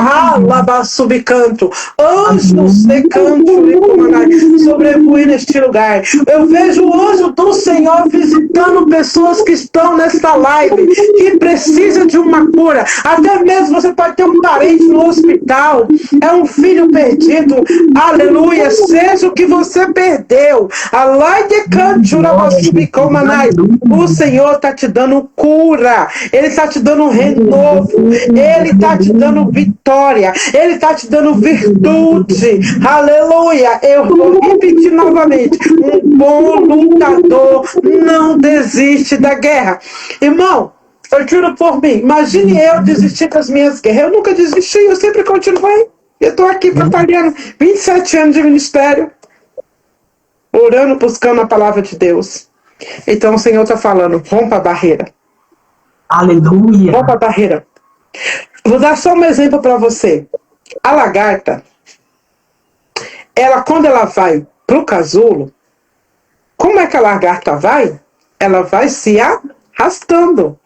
subcanto, anjos de canto sobrevoem neste lugar. Eu vejo o anjo do Senhor visitando pessoas que estão nesta live, que precisam de uma cura. Até mesmo você pode ter um parente no hospital, é um filho perdido. Aleluia, seja o que você perdeu. O Senhor está te dando cura, Ele está te dando um renovo, Ele está te dando vitória, Ele está te dando virtude. Aleluia. Eu vou repetir novamente: um bom lutador não desiste da guerra. Irmão, eu juro por mim, imagine eu desistir das minhas guerras. Eu nunca desisti, eu sempre continuei. Eu estou aqui batalhando 27 anos de ministério, orando, buscando a palavra de Deus. Então o Senhor está falando: rompa a barreira. Aleluia. Rompa a barreira. Vou dar só um exemplo para você. A lagarta, ela, quando ela vai pro casulo, como é que a lagarta vai? Ela vai se arrastando.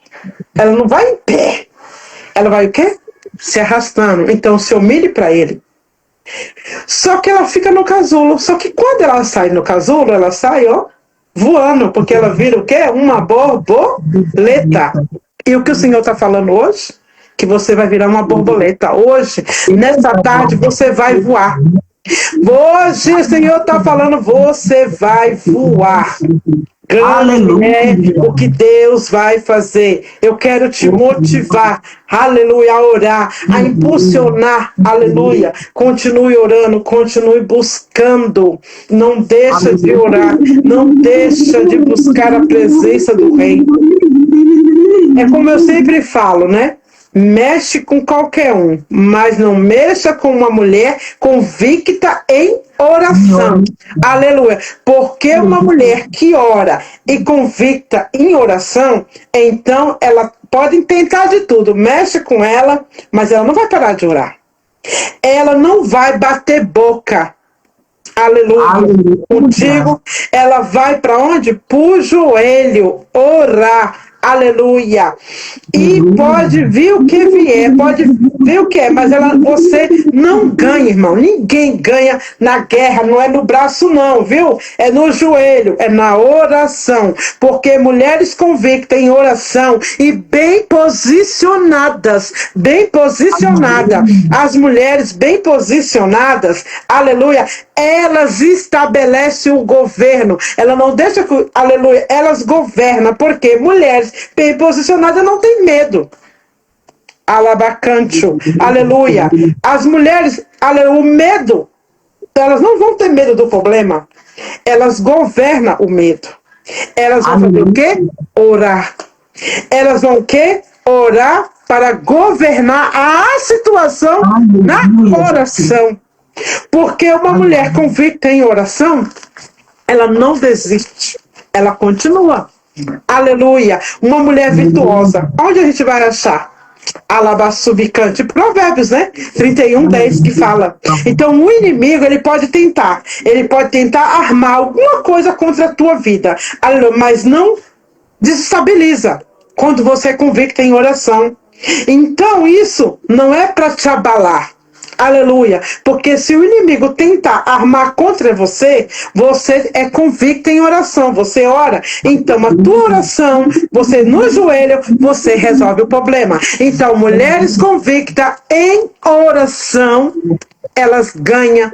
Ela não vai em pé. Ela vai o quê? Se arrastando. Então se humilhe para ele. Só que ela fica no casulo. Só que quando ela sai no casulo, ela sai, ó, voando, porque ela vira o quê? Uma borboleta. E o que o Senhor está falando hoje? Que você vai virar uma borboleta. Hoje, nessa tarde, você vai voar. Hoje o Senhor está falando: você vai voar. Grande é o que Deus vai fazer. Eu quero te motivar, aleluia, a orar, a impulsionar, aleluia. Continue orando, continue buscando. Não deixa de orar, não deixa de buscar a presença do Rei. É como eu sempre falo, né? Mexe com qualquer um, mas não mexa com uma mulher convicta em oração. Aleluia. Porque uma mulher que ora e convicta em oração, então ela pode tentar de tudo. Mexe com ela, mas ela não vai parar de orar. Ela não vai bater boca. Aleluia. Contigo, ela vai para onde? Pro joelho, orar. Aleluia. E pode vir o que vier, pode vir o que é, mas você não ganha, irmão. Ninguém ganha na guerra, não é no braço não, viu? É no joelho, é na oração. Porque mulheres convictas em oração e bem posicionadas, as mulheres bem posicionadas, aleluia, elas estabelecem o governo. Ela não deixa que, aleluia, elas governam, porque mulheres bem posicionadas não têm medo. Alabacancho, aleluia. As mulheres, aleluia, o medo, elas não vão ter medo do problema. Elas governam o medo. Elas vão fazer o quê? Orar. Elas vão o quê? Orar para governar a situação na oração. Porque uma mulher convicta em oração, ela não desiste, ela continua. Aleluia. Uma mulher virtuosa, onde a gente vai achar? Alabassubicante, Provérbios, né? 31:10 que fala. Então o inimigo, ele pode tentar armar alguma coisa contra a tua vida, mas não desestabiliza quando você é convicta em oração. Então isso não é para te abalar. Aleluia, porque se o inimigo tentar armar contra você, você é convicto em oração, você ora, então a tua oração, você no joelho, você resolve o problema. Então mulheres convictas em oração, elas ganham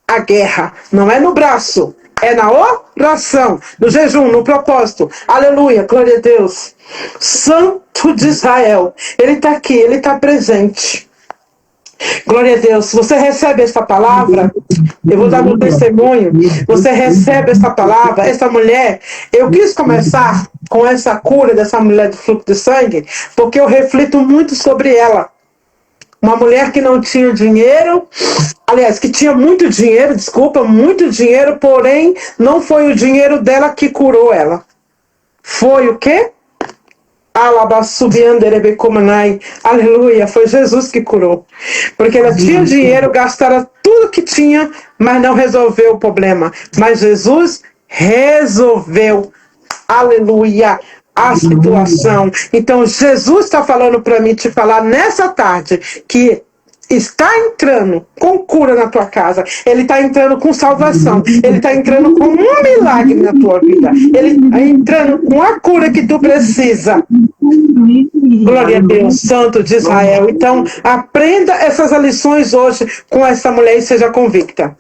a guerra, não é no braço, é na oração, no jejum, no propósito. Aleluia, glória a Deus. Santo de Israel, ele está aqui, ele está presente. Glória a Deus. Se você recebe esta palavra, eu vou dar meu testemunho. Você recebe esta palavra, essa mulher. Eu quis começar com essa cura dessa mulher do fluxo de sangue, porque eu reflito muito sobre ela. Uma mulher que não tinha dinheiro, aliás, que tinha muito dinheiro, muito dinheiro, porém, não foi o dinheiro dela que curou ela. Foi o quê? Aleluia, foi Jesus que curou. Porque ela tinha dinheiro, gastara tudo que tinha, mas não resolveu o problema. Mas Jesus resolveu, aleluia, a situação. Então Jesus está falando para mim te falar nessa tarde que está entrando com cura na tua casa, ele está entrando com salvação, ele está entrando com um milagre na tua vida, ele está entrando com a cura que tu precisa. Glória a Deus, Santo de Israel. Então aprenda essas lições hoje com essa mulher e seja convicta.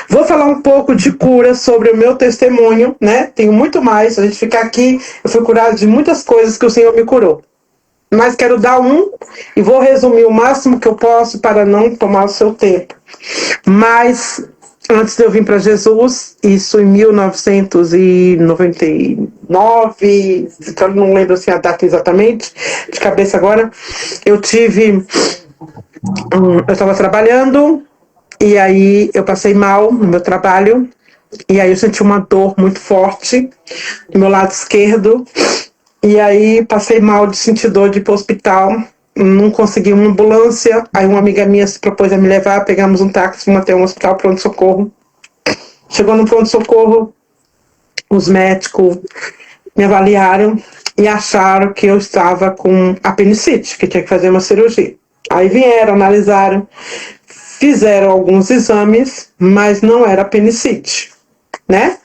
Vou falar um pouco de cura sobre o meu testemunho, né? Tenho muito mais, a gente ficar aqui, eu fui curado de muitas coisas que o Senhor me curou. Mas quero dar e vou resumir o máximo que eu posso para não tomar o seu tempo. Mas antes de eu vir para Jesus, isso em 1999, eu não lembro assim a data exatamente, de cabeça agora, eu estava trabalhando e aí eu passei mal no meu trabalho e aí eu senti uma dor muito forte no meu lado esquerdo. E aí passei mal de sentir dor de ir para o hospital, não consegui uma ambulância, aí uma amiga minha se propôs a me levar, pegamos um táxi, fomos até um hospital pronto-socorro. Chegou no pronto-socorro, os médicos me avaliaram e acharam que eu estava com apendicite, que tinha que fazer uma cirurgia. Aí vieram, analisaram, fizeram alguns exames, mas não era apendicite, né?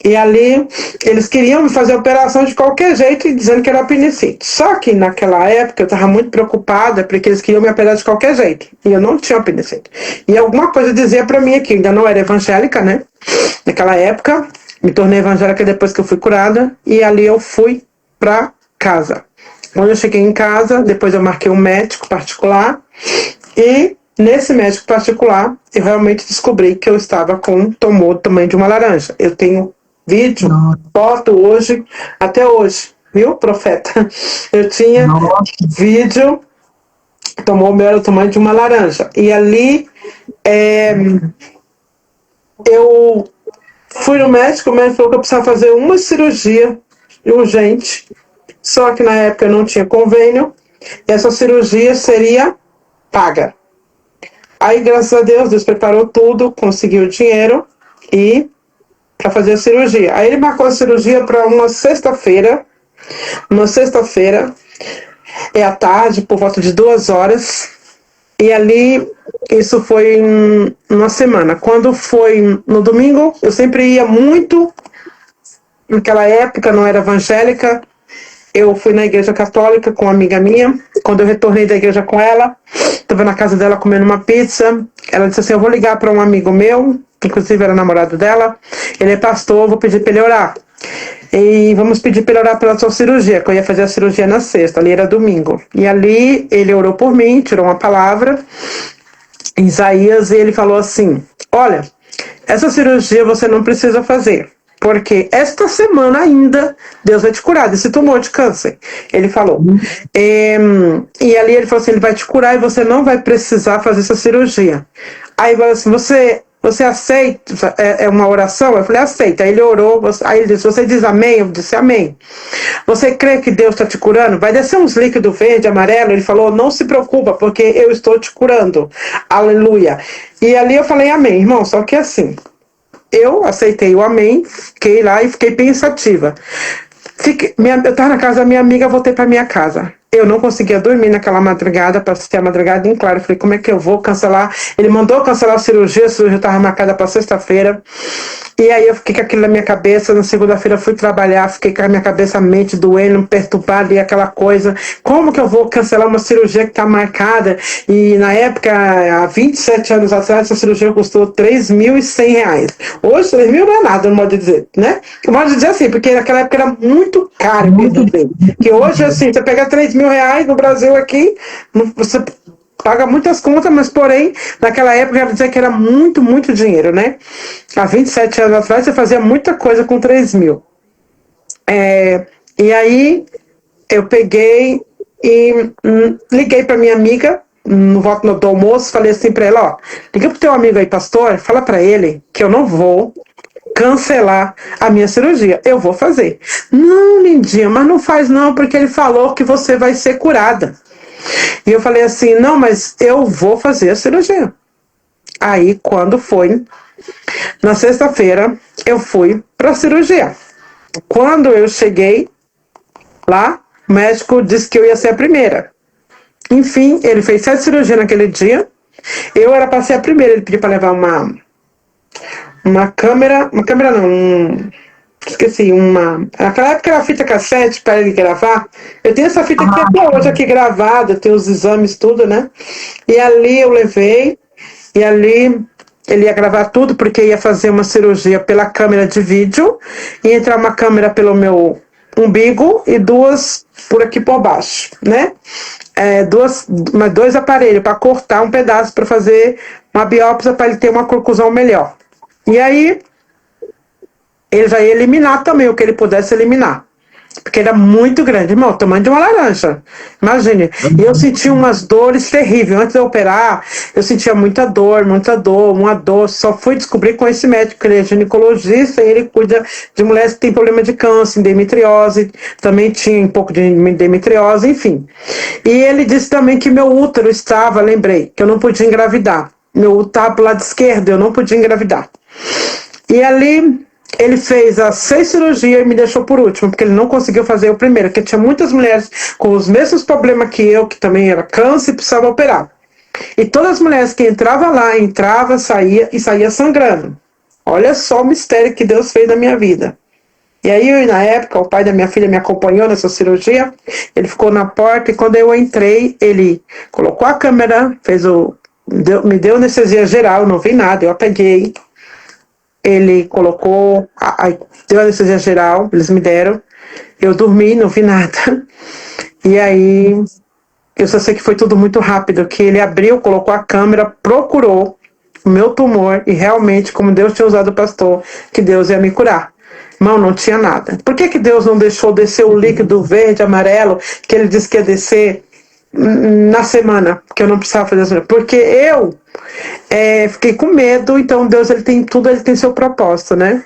E ali, eles queriam me fazer a operação de qualquer jeito, dizendo que era apendicite. Só que naquela época eu estava muito preocupada, porque eles queriam me operar de qualquer jeito. E eu não tinha apendicite. E alguma coisa dizia para mim aqui, ainda não era evangélica, né? Naquela época, me tornei evangélica depois que eu fui curada. E ali eu fui para casa. Quando eu cheguei em casa, depois eu marquei um médico particular. E nesse médico particular, eu realmente descobri que eu estava com um tumor do tamanho de uma laranja. Eu tenho vídeo, foto hoje, até hoje, viu, profeta? Eu tinha vídeo tomou o meu era o tamanho de uma laranja. E ali eu fui no médico, o médico falou que eu precisava fazer uma cirurgia urgente, só que na época eu não tinha convênio, e essa cirurgia seria paga. Aí, graças a Deus, Deus preparou tudo, conseguiu o dinheiro e para fazer a cirurgia. Aí ele marcou a cirurgia para uma sexta-feira, à tarde, por volta de 2 horas. E ali, isso foi uma semana. Quando foi no domingo, eu sempre ia muito. Naquela época, não era evangélica. Eu fui na igreja católica com uma amiga minha. Quando eu retornei da igreja com ela, estava na casa dela comendo uma pizza. Ela disse assim, eu vou ligar para um amigo meu, que inclusive era namorado dela. Ele é pastor, vou pedir para ele orar. E vamos pedir para ele orar pela sua cirurgia, que eu ia fazer a cirurgia na sexta, ali era domingo. E ali ele orou por mim, tirou uma palavra, Isaías, e ele falou assim, olha, essa cirurgia você não precisa fazer, porque esta semana ainda Deus vai te curar desse tumor de câncer. Ele falou. E ali ele falou assim, ele vai te curar e você não vai precisar fazer essa cirurgia. Aí ele falou assim, você aceita? É uma oração? Eu falei, aceita. Aí ele orou, aí ele disse, você diz amém? Eu disse amém. Você crê que Deus está te curando? Vai descer uns líquidos verde, amarelo? Ele falou, não se preocupa, porque eu estou te curando. Aleluia. E ali eu falei amém, irmão, só que assim, eu aceitei o amém, fiquei lá e fiquei pensativa. Eu estava na casa da minha amiga, voltei para minha casa. Eu não conseguia dormir naquela madrugada, passei a madrugada em claro. Falei, como é que eu vou cancelar? Ele mandou cancelar a cirurgia estava marcada para sexta-feira. E aí eu fiquei com aquilo na minha cabeça. Na segunda-feira fui trabalhar, fiquei com a minha cabeça, a mente doendo, perturbada e aquela coisa. Como que eu vou cancelar uma cirurgia que está marcada? E na época, há 27 anos atrás, essa cirurgia custou R$3.100. Hoje, 3.000 não é nada, no modo de dizer, né? Eu modo de dizer assim, porque naquela época era muito caro. Que hoje, assim, você pega R$3.000 no Brasil aqui, você paga muitas contas, mas porém, naquela época, eu ia dizer que era muito, muito dinheiro, né? Há 27 anos atrás, você fazia muita coisa com 3.000. E aí, eu peguei e liguei para minha amiga, no volta do almoço, falei assim para ela, ó, liga pro teu amigo aí, pastor, fala para ele que eu não vou cancelar a minha cirurgia, eu vou fazer. Não, lindinha, mas não faz não, porque ele falou que você vai ser curada. E eu falei assim, não, mas eu vou fazer a cirurgia. Aí, quando foi, na sexta-feira, eu fui para a cirurgia. Quando eu cheguei lá, o médico disse que eu ia ser a primeira. Enfim, ele fez 7 cirurgias naquele dia. Eu era para ser a primeira, ele pediu para levar uma câmera não, esqueci, naquela época era fita cassete para ele gravar. Eu tenho essa fita aqui até hoje aqui gravada, eu tenho os exames, tudo, né? E ali eu levei, e ali ele ia gravar tudo, porque ia fazer uma cirurgia pela câmera de vídeo, e entrar uma câmera pelo meu umbigo e 2 por aqui por baixo, né? 2 aparelhos para cortar um pedaço para fazer uma biópsia para ele ter uma conclusão melhor. E aí, ele já ia eliminar também o que ele pudesse eliminar. Porque era muito grande, irmão, o tamanho de uma laranja. Imagine. E eu senti umas dores terríveis. Antes de eu operar, eu sentia muita dor. Uma dor. Só fui descobrir com esse médico, que ele é ginecologista e ele cuida de mulheres que têm problema de câncer, endometriose. Também tinha um pouco de endometriose, enfim. E ele disse também que meu útero estava, lembrei, que eu não podia engravidar. Meu útero estava pro lado esquerdo, eu não podia engravidar. E ali ele fez as 6 cirurgias e me deixou por último, porque ele não conseguiu fazer o primeiro, porque tinha muitas mulheres com os mesmos problemas que eu, que também era câncer e precisava operar. E todas as mulheres que entravam lá, saía e saía sangrando. Olha só o mistério que Deus fez na minha vida. E aí, na época, o pai da minha filha me acompanhou nessa cirurgia, ele ficou na porta e quando eu entrei, ele colocou a câmera, me deu anestesia geral, não vi nada, eu apeguei. Ele colocou, deu anestesia geral, eles me deram. Eu dormi, não vi nada. E aí, eu só sei que foi tudo muito rápido, que ele abriu, colocou a câmera, procurou o meu tumor e realmente, como Deus tinha usado o pastor, que Deus ia me curar. Irmão, não tinha nada. Por que Deus não deixou descer o líquido verde, amarelo, que ele disse que ia descer na semana, que eu não precisava fazer a semana, porque eu fiquei com medo. Então Deus, ele tem tudo, ele tem seu propósito, né?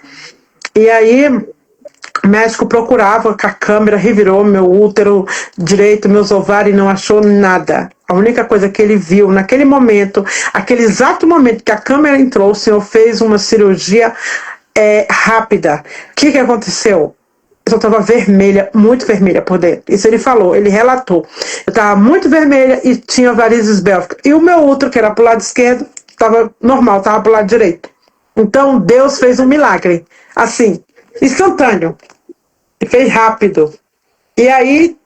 E aí o médico procurava com a câmera, revirou meu útero direito, meus ovários, e não achou nada. A única coisa que ele viu naquele momento, aquele exato momento que a câmera entrou, o senhor fez uma cirurgia rápida. O que aconteceu? Eu estava vermelha, muito vermelha por dentro. Isso ele falou, ele relatou. Eu estava muito vermelha e tinha varizes bélficas. E o meu útero, que era pro lado esquerdo, estava normal, estava pro lado direito. Então Deus fez um milagre, assim, instantâneo. E fez rápido. E aí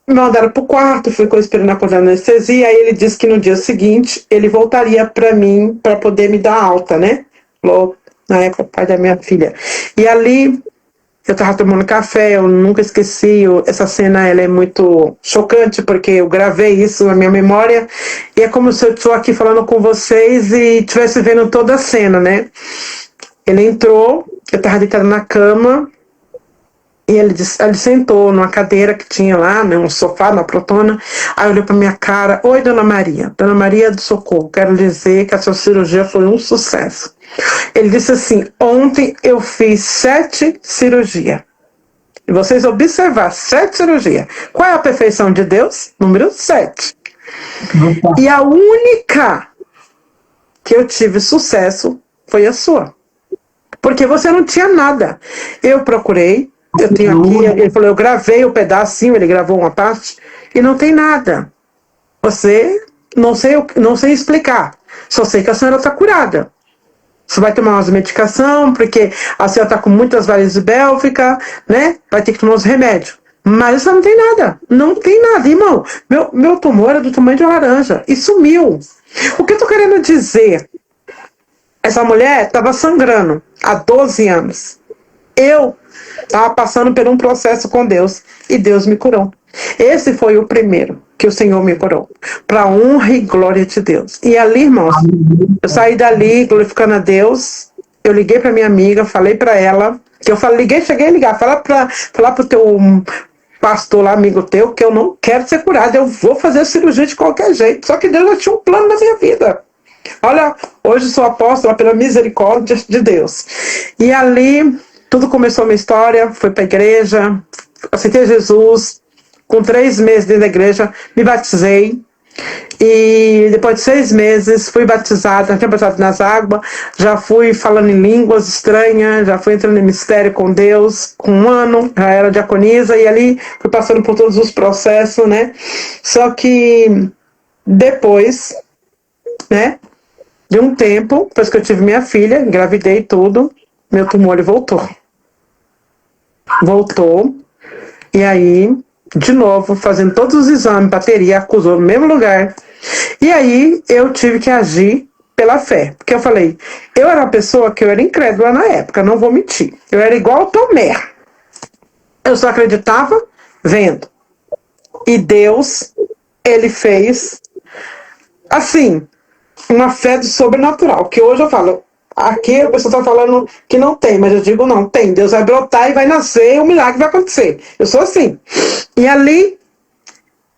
me mandaram pro quarto, fui esperando acordar na anestesia. Aí ele disse que no dia seguinte ele voltaria para mim para poder me dar alta, né? Falou, na época, pai da minha filha. E ali eu tava tomando café, eu nunca esqueci. Essa cena, ela é muito chocante, porque eu gravei isso na minha memória. E é como se eu estou aqui falando com vocês e estivesse vendo toda a cena, né? Ele entrou, eu tava deitada na cama. E ele sentou numa cadeira que tinha lá, né, um sofá na protona. Aí olhou pra minha cara: oi, dona Maria do Socorro, quero dizer que a sua cirurgia foi um sucesso. Ele disse assim: ontem eu fiz 7 cirurgias. E vocês observar, 7 cirurgias. Qual é a perfeição de Deus? Número 7. E a única que eu tive sucesso foi a sua. Porque você não tinha nada. Eu procurei. Eu tenho aqui, ele falou, eu gravei o pedacinho, ele gravou uma parte, e não tem nada. Você, não sei explicar. Só sei que a senhora está curada. Você vai tomar umas medicação, porque a senhora está com muitas varizes bélficas, né? Vai ter que tomar uns remédios. Mas você não tem nada. Não tem nada, irmão. Meu tumor era do tamanho de uma laranja. E sumiu. O que eu tô querendo dizer? Essa mulher estava sangrando há 12 anos. Eu estava passando por um processo com Deus e Deus me curou. Esse foi o primeiro que o Senhor me curou, para honra e glória de Deus. E ali, irmãos, eu saí dali glorificando a Deus. Eu liguei para minha amiga, falei para ela, que eu cheguei a ligar, falar pro teu pastor lá, amigo teu, que eu não quero ser curado, eu vou fazer a cirurgia de qualquer jeito. Só que Deus já tinha um plano na minha vida. Olha, hoje sou apóstola pela misericórdia de Deus. E ali tudo começou a minha história, fui para a igreja, aceitei Jesus. Com 3 meses dentro da igreja, me batizei. E depois de 6 meses, fui batizada, já tinha batizado nas águas, já fui falando em línguas estranhas, já fui entrando em mistério com Deus, com 1 ano, já era diaconisa, e ali fui passando por todos os processos, né? Só que depois, né, de um tempo, depois que eu tive minha filha, engravidei e tudo, meu tumor voltou. E aí, de novo, fazendo todos os exames, bateria, acusou no mesmo lugar. E aí, eu tive que agir pela fé. Porque eu falei, eu era uma pessoa que eu era incrédula na época, não vou mentir. Eu era igual ao Tomé. Eu só acreditava vendo. E Deus, ele fez, assim, uma fé do sobrenatural. Que hoje eu falo, aqui a pessoa está falando que não tem, mas eu digo não, tem. Deus vai brotar e vai nascer, o milagre vai acontecer. Eu sou assim. E ali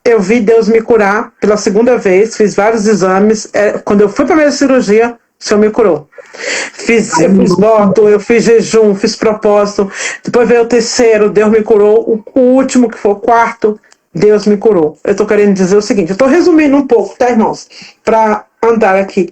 eu vi Deus me curar pela 2ª vez, fiz vários exames. Quando eu fui para a minha cirurgia, o Senhor me curou. Eu fiz voto, eu fiz jejum, fiz propósito. Depois veio o 3º, Deus me curou. O último, que foi o 4º, Deus me curou. Eu estou querendo dizer o seguinte, eu estou resumindo um pouco, tá, irmãos? Para andar aqui.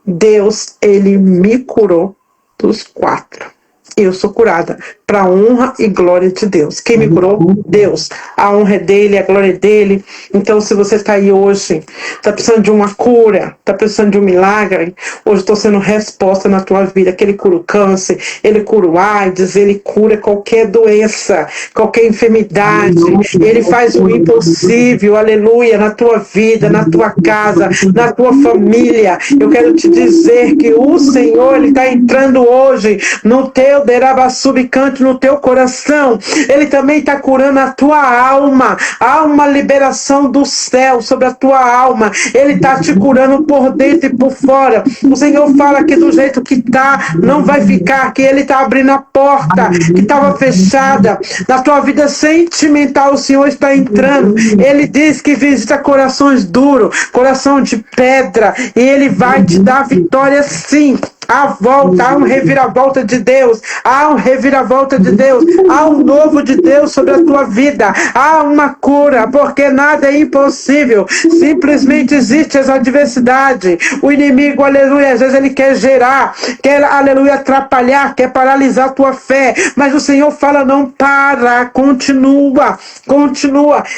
Deus, ele me curou dos 4. Eu sou curada para a honra e glória de Deus. Quem me curou? Deus. A honra é dele, a glória é dele. Então, se você está aí hoje, está precisando de uma cura, está precisando de um milagre, hoje estou sendo resposta na tua vida, que ele cura o câncer, ele cura o AIDS, ele cura qualquer doença, qualquer enfermidade. Ele faz o impossível, aleluia, na tua vida, na tua casa, na tua família. Eu quero te dizer que o Senhor, ele está entrando hoje no teu derabassubicanto mente, no teu coração. Ele também está curando a tua alma. Há uma liberação do céu sobre a tua alma. Ele está te curando por dentro e por fora. O Senhor fala que do jeito que está, não vai ficar, que Ele está abrindo a porta que estava fechada. Na tua vida sentimental, o Senhor está entrando. Ele diz que visita corações duros, coração de pedra, e Ele vai te dar vitória sim. Há volta, há um reviravolta de Deus, há um reviravolta de Deus, há um novo de Deus sobre a tua vida, há uma cura, porque nada é impossível, simplesmente existe essa adversidade. O inimigo, aleluia, às vezes ele quer gerar, quer, aleluia, atrapalhar, quer paralisar a tua fé, mas o Senhor fala, não para, continua,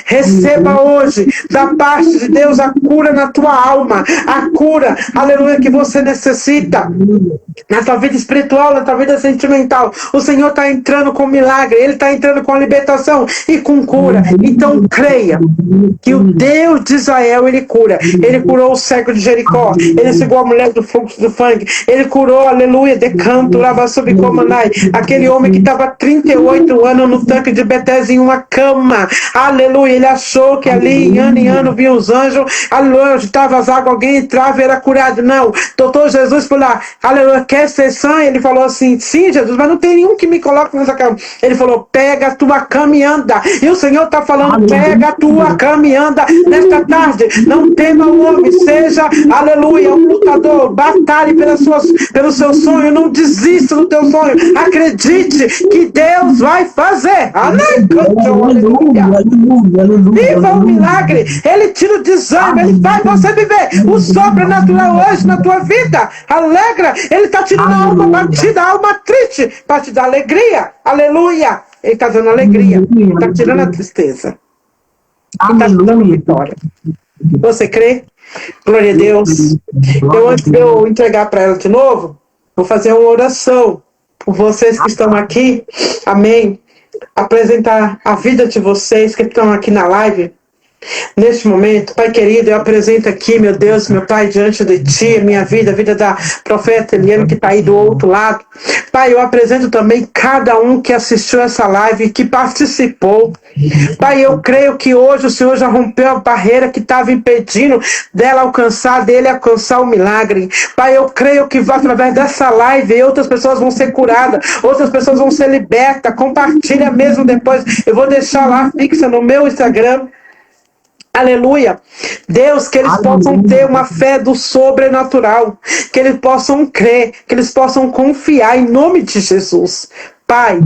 receba hoje, da parte de Deus, a cura na tua alma, a cura, aleluia, que você necessita. Na tua vida espiritual, na tua vida sentimental, o Senhor está entrando com milagre, Ele está entrando com libertação e com cura. Então creia que o Deus de Israel, Ele cura. Ele curou o cego de Jericó, Ele segurou a mulher do fluxo do sangue, Ele curou, aleluia, Decanto, Lava sobre Comanai, aquele homem que estava 38 anos no tanque de Betesda em uma cama, aleluia, ele achou que ali em ano vinha os anjos, aleluia, estava as águas, alguém entrava e era curado. Não, doutor Jesus foi lá, aleluia, quer ser sã? Ele falou assim, sim, Jesus, mas não tem nenhum que me coloque nessa cama. Ele falou, pega a tua cama e anda. E o Senhor está falando, pega a tua cama e anda nesta tarde. Não tema o homem, seja, aleluia, um lutador, batalhe pelo seu sonho, não desista do teu sonho. Acredite que Deus vai fazer. Aleluia. Viva o milagre. Ele tira o desânimo, ele faz você viver o sobrenatural hoje na tua vida. Alegra, Ele está tirando a alma batida, a alma triste, para te dar alegria. Aleluia. Ele está dando alegria, está tirando a tristeza. Ele está te dando vitória. Você crê? Glória a Deus. Antes de eu entregar para ela de novo, vou fazer uma oração por vocês que estão aqui. Amém. Apresentar a vida de vocês que estão aqui na live. Neste momento, Pai querido, eu apresento aqui, meu Deus, meu Pai, diante de Ti, minha vida, a vida da profeta Eliane que está aí do outro lado. Pai, eu apresento também cada um que assistiu essa live, que participou. Pai, eu creio que hoje o Senhor já rompeu a barreira que estava impedindo dele alcançar o milagre. Pai, eu creio que através dessa live outras pessoas vão ser curadas, outras pessoas vão ser libertas. Compartilha mesmo depois. Eu vou deixar lá fixa no meu Instagram. Aleluia. Deus, que eles possam ter uma fé do sobrenatural, que eles possam crer, que eles possam confiar em nome de Jesus. Pai,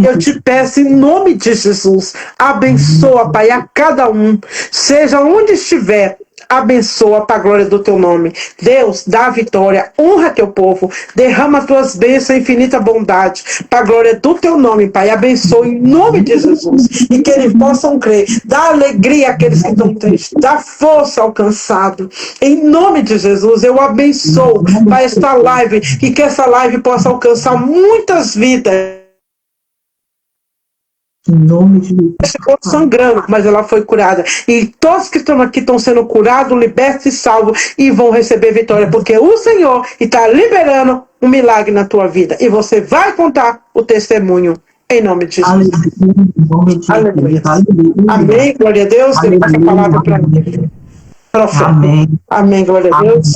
eu te peço em nome de Jesus, abençoa, Pai, a cada um, seja onde estiver, abençoa para a glória do teu nome. Deus, dá a vitória, honra teu povo, derrama tuas bênçãos, infinita bondade, para a glória do teu nome, Pai. Abençoa em nome de Jesus, e que eles possam crer, dá alegria àqueles que estão tristes, dá força ao cansado. Em nome de Jesus, eu abençoo para esta live, e que essa live possa alcançar muitas vidas. Em nome de Jesus. Ficou sangrando, mas ela foi curada. E todos que estão aqui estão sendo curados, libertos e salvos e vão receber vitória, porque o Senhor está liberando um milagre na tua vida. E você vai contar o testemunho em nome de Jesus. Aleluia. Amém, glória a Deus. Ele passa a palavra para mim. Amém. Amém, glória a Deus.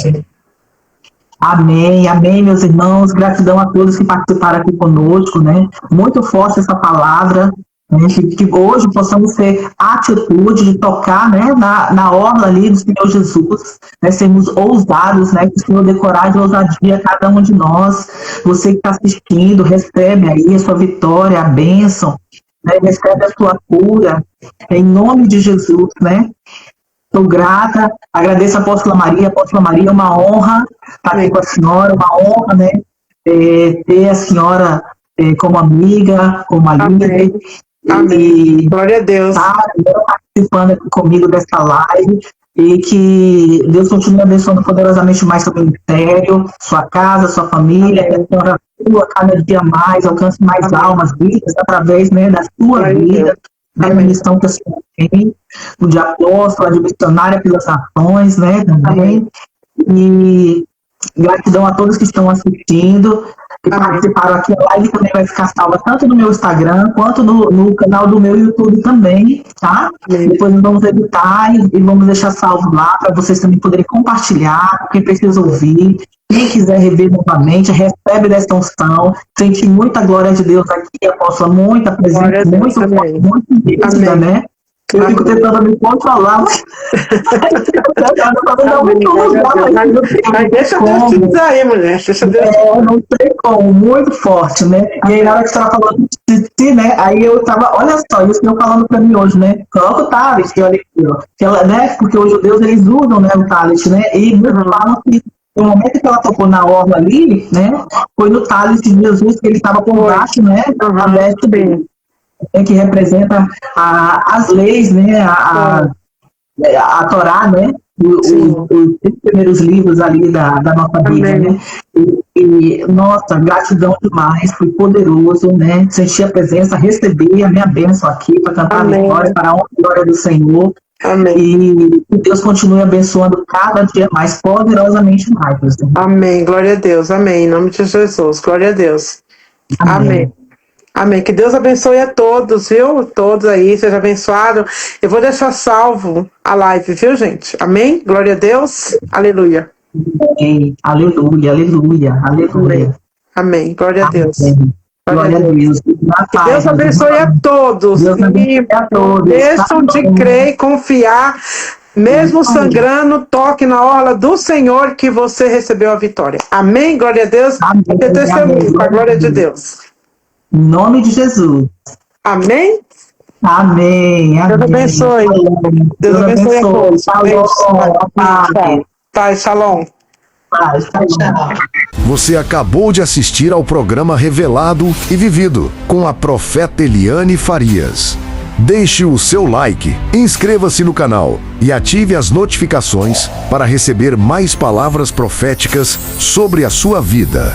Amém, amém, meus irmãos. Gratidão a todos que participaram aqui conosco, né? Muito forte essa palavra. Que hoje possamos ter a atitude de tocar, né, na orla ali do Senhor Jesus, né, sermos ousados, né, que o Senhor dê coragem e ousadia a cada um de nós. Você que está assistindo, recebe aí a sua vitória, a bênção, né, recebe a sua cura, em nome de Jesus, né. Estou grata, agradeço a Apóstola Maria, é uma honra estar aqui com a senhora, uma honra, né, ter a senhora como amiga, como líder. Amém. Glória a Deus. Tá participando aqui comigo dessa live e que Deus continue abençoando poderosamente mais seu ministério, sua casa, sua família, que a senhora sua cada dia mais, alcance mais almas, vidas, através, né, da sua vida, da missão que a senhora tem, de apóstola, de missionária pelas ações, né, também. E gratidão a todos que estão assistindo. que participaram aqui. A live também vai ficar salva tanto no meu Instagram quanto no canal do meu YouTube também, tá? Depois nós vamos editar e vamos deixar salvo lá para vocês também poderem compartilhar, quem precisa ouvir. Quem quiser rever novamente, recebe dessa unção. Sente muita glória de Deus aqui, apóstola, muita presença, muito forte, muito nítida, né? Eu fico tentando me controlar, mas deixa Deus te dizer aí, mulher. Deixa Deus não sei como, muito forte, né? E aí, na hora que você estava falando de si, né? Aí eu tava, olha só, isso que eu falando pra mim hoje, né? Coloca o Talit, que olha aqui, ó. Que ela, né? Porque os judeus, eles usam, né, o Talit, né? E falam que no momento que ela tocou na orla ali, né? Foi no Talit de Jesus que ele estava por baixo, né? A veste dele. Que representa as leis, né, a Torá, né, os primeiros livros ali da nossa Bíblia, né, e nossa, gratidão demais, foi poderoso, né, senti a presença, recebi a minha bênção aqui para cantar a vitória, para a honra e glória do Senhor. Amém. E que Deus continue abençoando cada dia mais, poderosamente mais. Né? Amém, glória a Deus, amém, em nome de Jesus, glória a Deus. Amém. Amém. Que Deus abençoe a todos, viu? Todos aí, seja abençoado. Eu vou deixar salvo a live, viu, gente? Amém? Glória a Deus. Aleluia. Amém. Aleluia, aleluia, aleluia. Amém. Glória a Deus. Glória a Deus. Que Deus abençoe a todos. Deus abençoe a todos. Deixam de crer e confiar. Mesmo sangrando, toque na orla do Senhor que você recebeu a vitória. Amém? Glória a Deus. E testemunho para a glória de Deus. Em nome de Jesus. Amém? Amém. Deus abençoe. Deus abençoe a todos. Pai, shalom. Você acabou de assistir ao programa Revelado e Vivido com a profeta Eliane Farias. Deixe o seu like, inscreva-se no canal e ative as notificações para receber mais palavras proféticas sobre a sua vida.